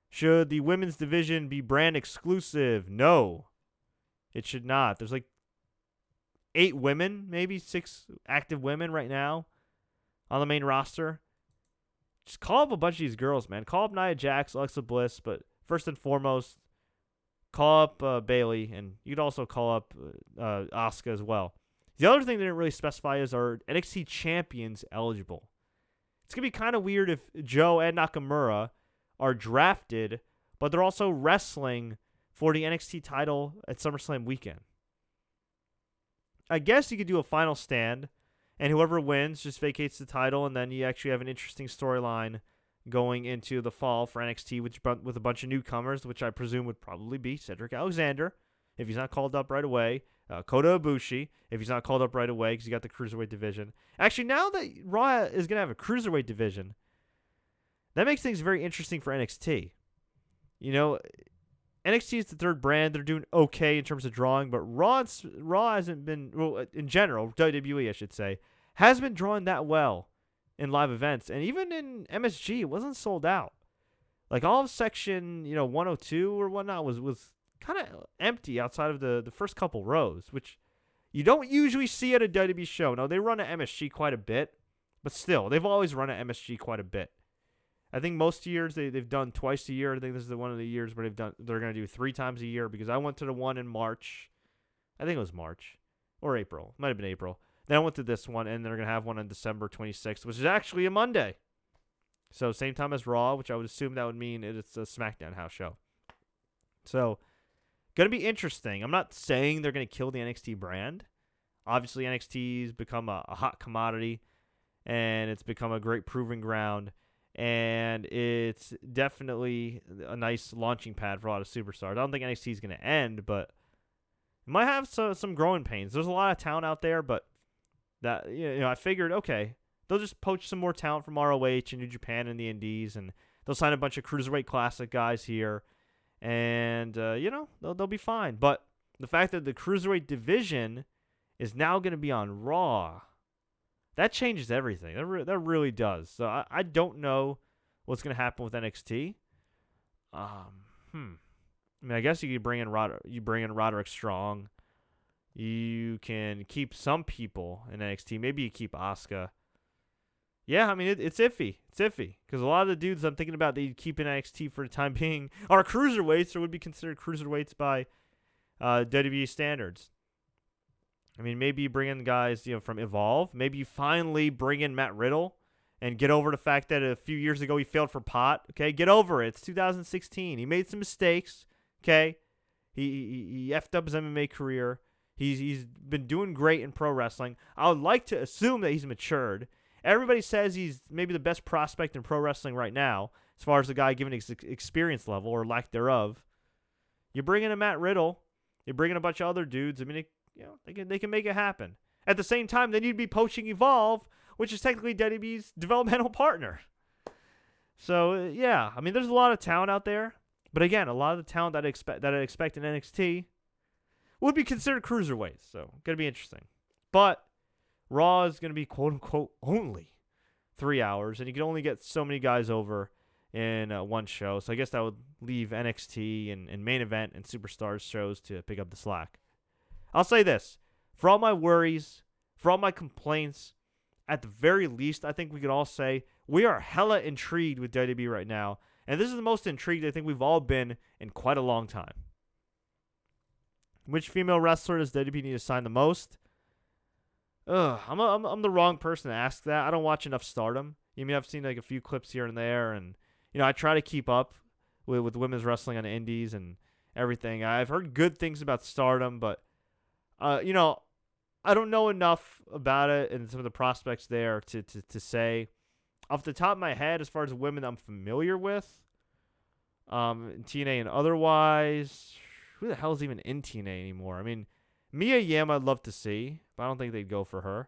Should the women's division be brand exclusive? No, it should not. There's like 8 women, maybe 6 active women right now on the main roster. Just call up a bunch of these girls, man. Call up Nia Jax, Alexa Bliss, but first and foremost, call up Bayley, and you could also call up Asuka as well. The other thing they didn't really specify is, are NXT champions eligible? It's going to be kind of weird if Joe and Nakamura are drafted, but they're also wrestling for the NXT title at SummerSlam weekend. I guess you could do a final stand, and whoever wins just vacates the title, and then you actually have an interesting storyline going into the fall for NXT with a bunch of newcomers, which I presume would probably be Cedric Alexander, if he's not called up right away. Kota Ibushi, if he's not called up right away, because you got the Cruiserweight division. Actually, now that Raw is going to have a Cruiserweight division, that makes things very interesting for NXT. NXT is the third brand. They're doing okay in terms of drawing, but Raw hasn't been, well, in general, WWE, I should say, has been drawing that well in live events. And even in MSG, it wasn't sold out. Like all of section, 102 or whatnot was kind of empty outside of the first couple rows, which you don't usually see at a WWE show. No, they run at MSG quite a bit, but still, they've always run at MSG quite a bit. I think most years they've done twice a year. I think this is one of the years where they're going to do 3 times a year, because I went to the one in March. I think it was March or April. Might have been April. Then I went to this one, and they're going to have one on December 26th, which is actually a Monday. So same time as Raw, which I would assume that would mean it's a SmackDown house show. So going to be interesting. I'm not saying they're going to kill the NXT brand. Obviously, NXT's become a hot commodity, and it's become a great proving ground. And it's definitely a nice launching pad for a lot of superstars. I don't think NXT is going to end, but it might have some growing pains. There's a lot of talent out there, but that I figured, okay, they'll just poach some more talent from ROH and New Japan and the Indies, and they'll sign a bunch of Cruiserweight Classic guys here, and they'll be fine. But the fact that the Cruiserweight division is now going to be on Raw, that changes everything. That really does. So I don't know what's going to happen with NXT. I mean, I guess you could bring in Roderick Strong. You can keep some people in NXT. Maybe you keep Asuka. Yeah, I mean, it's iffy. It's iffy. Because a lot of the dudes I'm thinking about that you keep in NXT for the time being are cruiserweights, or would be considered cruiserweights by WWE standards. I mean, maybe you bring in guys, from Evolve. Maybe you finally bring in Matt Riddle and get over the fact that a few years ago he failed for Pot. Okay, get over it. It's 2016. He made some mistakes. Okay, he effed up his MMA career. He's been doing great in pro wrestling. I would like to assume that he's matured. Everybody says he's maybe the best prospect in pro wrestling right now, as far as the guy given his experience level or lack thereof. You bring in a Matt Riddle. You bring in a bunch of other dudes. I mean, they can make it happen. At the same time, they need to be poaching Evolve, which is technically WWE's developmental partner. So yeah, I mean, there's a lot of talent out there, but again, a lot of the talent that I expect in NXT would be considered cruiserweights. So gonna be interesting. But Raw is gonna be quote unquote only 3 hours, and you can only get so many guys over in one show. So I guess that would leave NXT and main event and superstars shows to pick up the slack. I'll say this. For all my worries, for all my complaints, at the very least, I think we could all say we are hella intrigued with WWE right now. And this is the most intrigued I think we've all been in quite a long time. Which female wrestler does WWE need to sign the most? I'm the wrong person to ask that. I don't watch enough Stardom. I mean, I've seen like a few clips here and there, and I try to keep up with women's wrestling on the indies and everything. I've heard good things about Stardom, but I don't know enough about it and some of the prospects there to say off the top of my head, as far as women I'm familiar with, in TNA and otherwise, who the hell is even in TNA anymore? I mean, Mia Yim I'd love to see, but I don't think they'd go for her.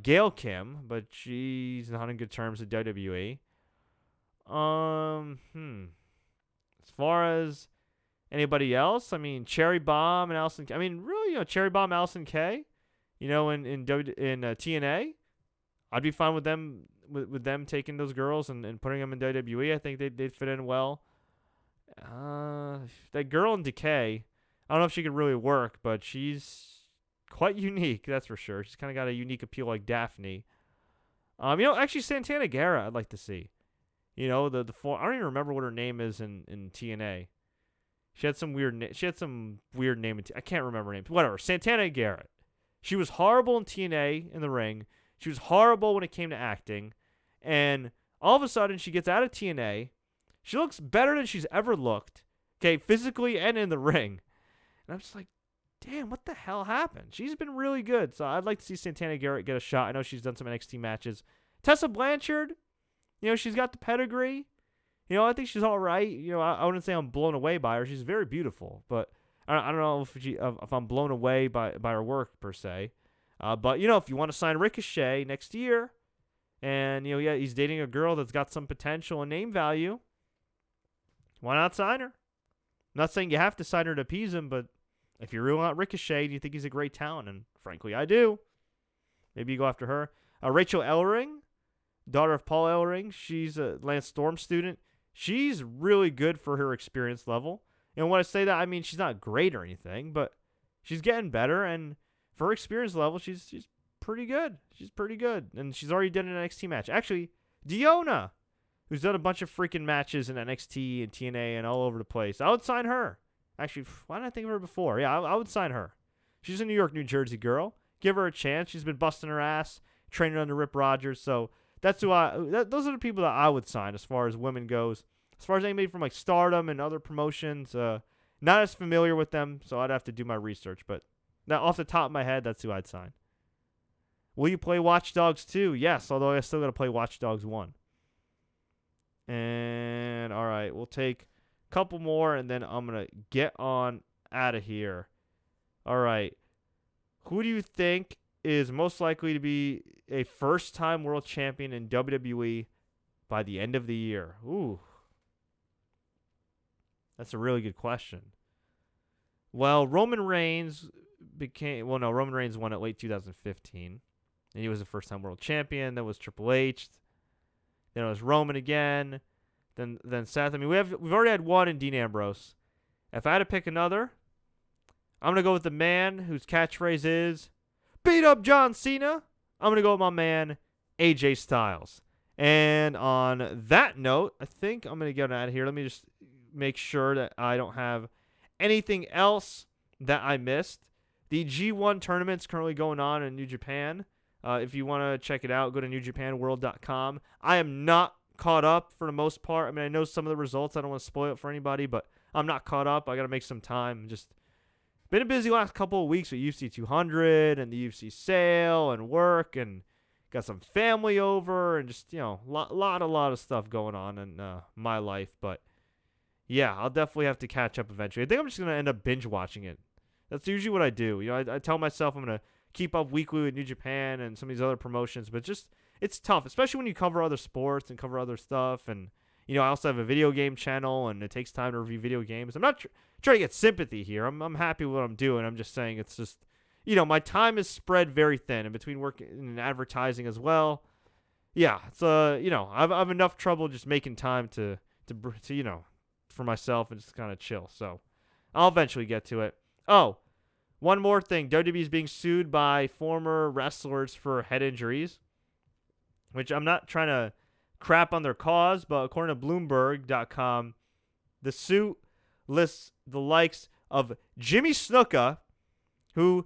Gail Kim, but she's not on good terms with WWE. As far as anybody else, I mean, Cherry Bomb and Allison. I mean, really, Cherry Bomb, Allison Kay, in TNA, I'd be fine with them with them taking those girls and putting them in WWE. I think they'd fit in well. That girl in Decay, I don't know if she could really work, but she's quite unique, that's for sure. She's kind of got a unique appeal like Daphne. Actually Santana Guerra I'd like to see. I don't even remember what her name is in TNA. She had some weird name. I can't remember her name. Whatever. Santana Garrett. She was horrible in TNA in the ring. She was horrible when it came to acting. And all of a sudden, she gets out of TNA. She looks better than she's ever looked. Okay, physically and in the ring. And I'm just like, damn, what the hell happened? She's been really good. So I'd like to see Santana Garrett get a shot. I know she's done some NXT matches. Tessa Blanchard, she's got the pedigree. I think she's all right. I wouldn't say I'm blown away by her. She's very beautiful, but I don't know if I'm blown away by her work per se. But if you want to sign Ricochet next year, and he's dating a girl that's got some potential and name value, why not sign her? I'm not saying you have to sign her to appease him, but if you really want Ricochet, do you think he's a great talent? And frankly, I do. Maybe you go after her. Rachel Ellering, daughter of Paul Ellering. She's a Lance Storm student. She's really good for her experience level. And when I say that, I mean she's not great or anything, but she's getting better, and for her experience level, she's pretty good. She's pretty good, and she's already done an NXT match. Actually, Diona, who's done a bunch of freaking matches in NXT and TNA and all over the place. I would sign her. Actually, why didn't I think of her before? Yeah, I would sign her. She's a New York, New Jersey girl. Give her a chance. She's been busting her ass, training under Rip Rogers. So that's those are the people that I would sign as far as women goes. As far as anybody from like Stardom and other promotions, not as familiar with them, so I'd have to do my research. But now, off the top of my head, that's who I'd sign. Will you play Watch Dogs 2? Yes, although I still got to play Watch Dogs 1. And, all right, we'll take a couple more, and then I'm going to get on out of here. All right. Who do you think is most likely to be a first-time world champion in WWE by the end of the year? Ooh. That's a really good question. Well, Roman Reigns won it late 2015. And he was the first-time world champion. Then was Triple H. Then it was Roman again. Then Seth. I mean, we've already had one in Dean Ambrose. If I had to pick another, I'm gonna go with the man whose catchphrase is "Beat up John Cena." I'm gonna go with my man AJ Styles. And on that note, I think I'm gonna get out of here. Let me just make sure that I don't have anything else that I missed. The G1 tournament's currently going on in New Japan. If you want to check it out, go to newjapanworld.com. I am not caught up for the most part. I mean, I know some of the results. I don't want to spoil it for anybody, but I'm not caught up. I got to make some time. Just been a busy last couple of weeks with UFC 200 and the UFC sale and work, and got some family over, and just, a lot of stuff going on in my life. But yeah, I'll definitely have to catch up eventually. I think I'm just going to end up binge watching it. That's usually what I do. I tell myself I'm going to keep up weekly with New Japan and some of these other promotions, but it's tough, especially when you cover other sports and cover other stuff. And, I also have a video game channel, and it takes time to review video games. I'm not trying to get sympathy here. I'm happy with what I'm doing. I'm just saying it's just, my time is spread very thin, and between work and advertising as well. Yeah, it's, I've enough trouble just making time to for myself and just kind of chill. So I'll eventually get to it. Oh, one more thing. WWE is being sued by former wrestlers for head injuries, which I'm not trying to crap on their cause, but according to Bloomberg.com, the suit lists the likes of Jimmy Snuka, whose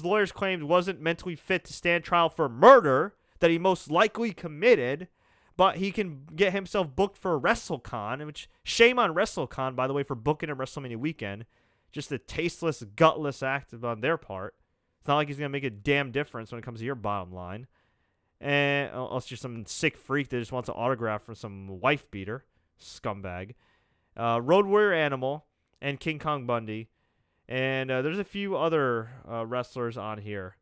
lawyers claimed wasn't mentally fit to stand trial for murder that he most likely committed, but he can get himself booked for WrestleCon, which shame on WrestleCon, by the way, for booking a WrestleMania weekend. Just a tasteless, gutless act on their part. It's not like he's going to make a damn difference when it comes to your bottom line. And unless you're some sick freak that just wants an autograph from some wife beater. Scumbag. Road Warrior Animal and King Kong Bundy. And there's a few other wrestlers on here.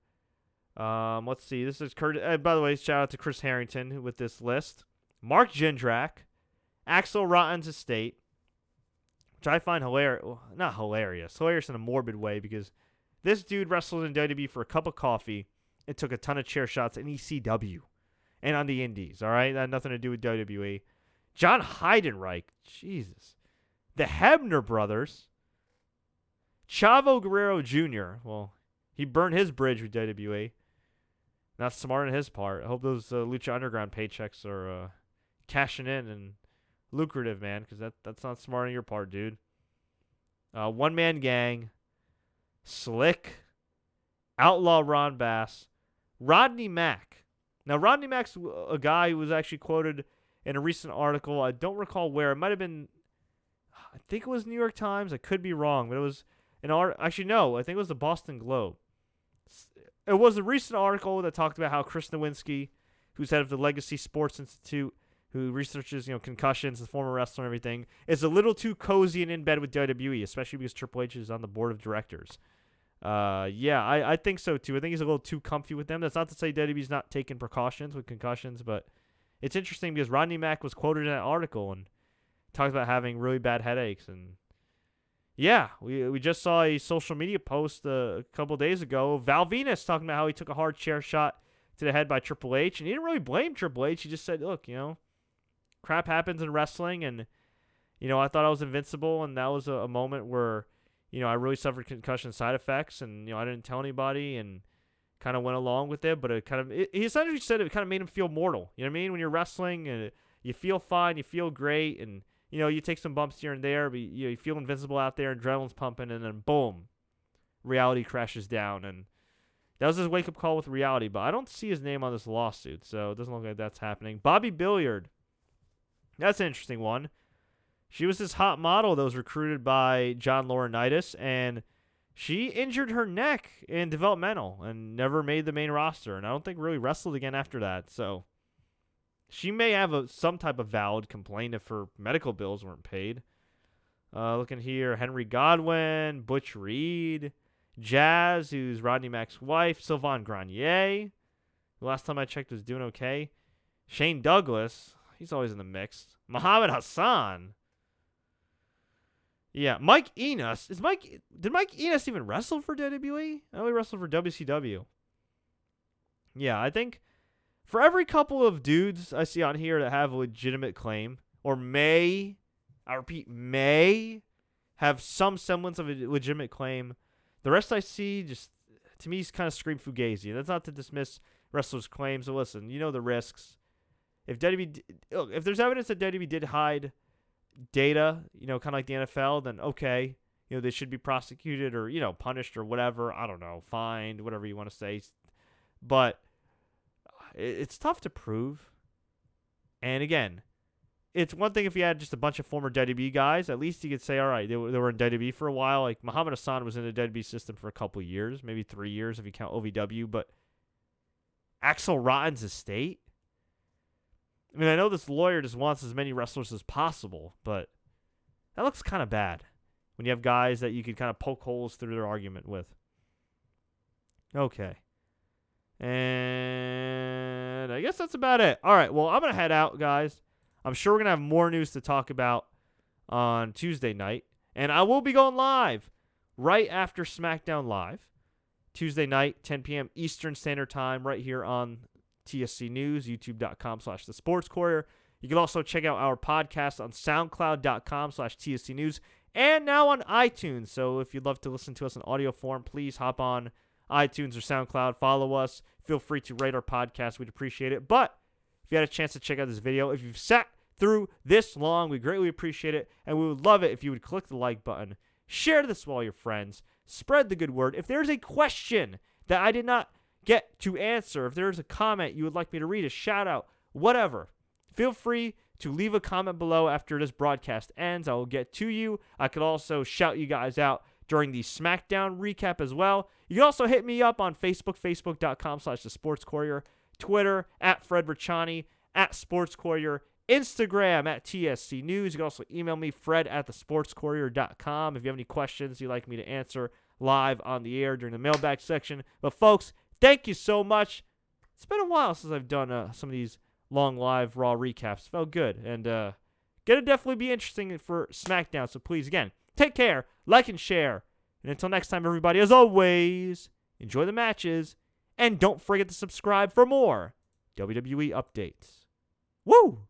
Let's see. This is Kurt. By the way, shout out to Chris Harrington with this list. Mark Jindrak. Axel Rotten's estate. Which I find hilarious. Well, not hilarious. Hilarious in a morbid way, because this dude wrestled in WWE for a cup of coffee and took a ton of chair shots in ECW and on the Indies. All right? That had nothing to do with WWE. John Heidenreich. Jesus. The Hebner brothers. Chavo Guerrero Jr. Well, he burned his bridge with WWE. Not smart on his part. I hope those Lucha Underground paychecks are cashing in and lucrative, man, because that's not smart on your part, dude. One Man Gang, Slick, Outlaw Ron Bass, Rodney Mack. Now, Rodney Mack's a guy who was actually quoted in a recent article. I don't recall where. It might have been, I think it was New York Times. I could be wrong, but it was an article. Actually, no, I think it was the Boston Globe. It was a recent article that talked about how Chris Nowinski, who's head of the Legacy Sports Institute, who researches, concussions, the former wrestler and everything, is a little too cozy and in bed with WWE, especially because Triple H is on the board of directors. I think so too. I think he's a little too comfy with them. That's not to say WWE's not taking precautions with concussions, but it's interesting because Rodney Mack was quoted in that article and talked about having really bad headaches. And yeah, we just saw a social media post a couple days ago. Val Venus talking about how he took a hard chair shot to the head by Triple H, and he didn't really blame Triple H. He just said, look, crap happens in wrestling, and I thought I was invincible, and that was a moment where, I really suffered concussion side effects, and, I didn't tell anybody and kind of went along with it, but he essentially said it kind of made him feel mortal. You know what I mean? When you're wrestling and you feel fine, you feel great, and, you take some bumps here and there, but, you feel invincible out there, adrenaline's pumping, and then boom, reality crashes down, and that was his wake-up call with reality, but I don't see his name on this lawsuit, so it doesn't look like that's happening. Bobby Billiard. That's an interesting one. She was this hot model that was recruited by John Laurinaitis, and she injured her neck in developmental and never made the main roster, and I don't think really wrestled again after that. So she may have some type of valid complaint if her medical bills weren't paid. Looking here, Henry Godwin, Butch Reed, Jazz, who's Rodney Mack's wife, Sylvain Grenier, the last time I checked was doing okay. Shane Douglas, he's always in the mix. Muhammad Hassan. Yeah, Mike Enos. Did Mike Enos even wrestle for WWE? I know he wrestled for WCW. Yeah, I think for every couple of dudes I see on here that have a legitimate claim, or may have some semblance of a legitimate claim, the rest I see just, to me, kind of scream fugazi. That's not to dismiss wrestlers' claims. So listen, the risks. If there's evidence that WWE did hide data, kind of like the NFL, then okay, they should be prosecuted or, punished or whatever. I don't know, fined, whatever you want to say. But it's tough to prove. And again, it's one thing if you had just a bunch of former WWE guys, at least you could say, all right, they were in WWE for a while. Like Muhammad Hassan was in the WWE system for a couple years, maybe 3 years if you count OVW. But Axel Rotten's estate? I mean, I know this lawyer just wants as many wrestlers as possible, but that looks kind of bad when you have guys that you can kind of poke holes through their argument with. Okay. And I guess that's about it. All right, well, I'm going to head out, guys. I'm sure we're going to have more news to talk about on Tuesday night, and I will be going live right after SmackDown Live. Tuesday night, 10 p.m. Eastern Standard Time, right here on TSC News, youtube.com/The Sports Courier. You can also check out our podcast on soundcloud.com/TSC News and now on iTunes. So if you'd love to listen to us in audio form, please hop on iTunes or SoundCloud. Follow us. Feel free to rate our podcast. We'd appreciate it. But if you had a chance to check out this video, if you've sat through this long, we greatly appreciate it. And we would love it if you would click the like button, share this with all your friends, spread the good word. If there's a question that I did not get to answer, if there's a comment you would like me to read, a shout out, whatever, feel free to leave a comment below after this broadcast ends. I will get to you. I could also shout you guys out during the SmackDown recap as well. You can also hit me up on Facebook, facebook.com/The Sports Courier, Twitter @Fred Ricciani, @Sports Courier, Instagram @TSC News. You can also email me, fred@thesportscourier.com, if you have any questions you'd like me to answer live on the air during the mailbag section. But folks, thank you so much. It's been a while since I've done some of these long live Raw recaps. Felt good. And gonna definitely be interesting for SmackDown. So please, again, take care, like and share. And until next time, everybody, as always, enjoy the matches. And don't forget to subscribe for more WWE updates. Woo!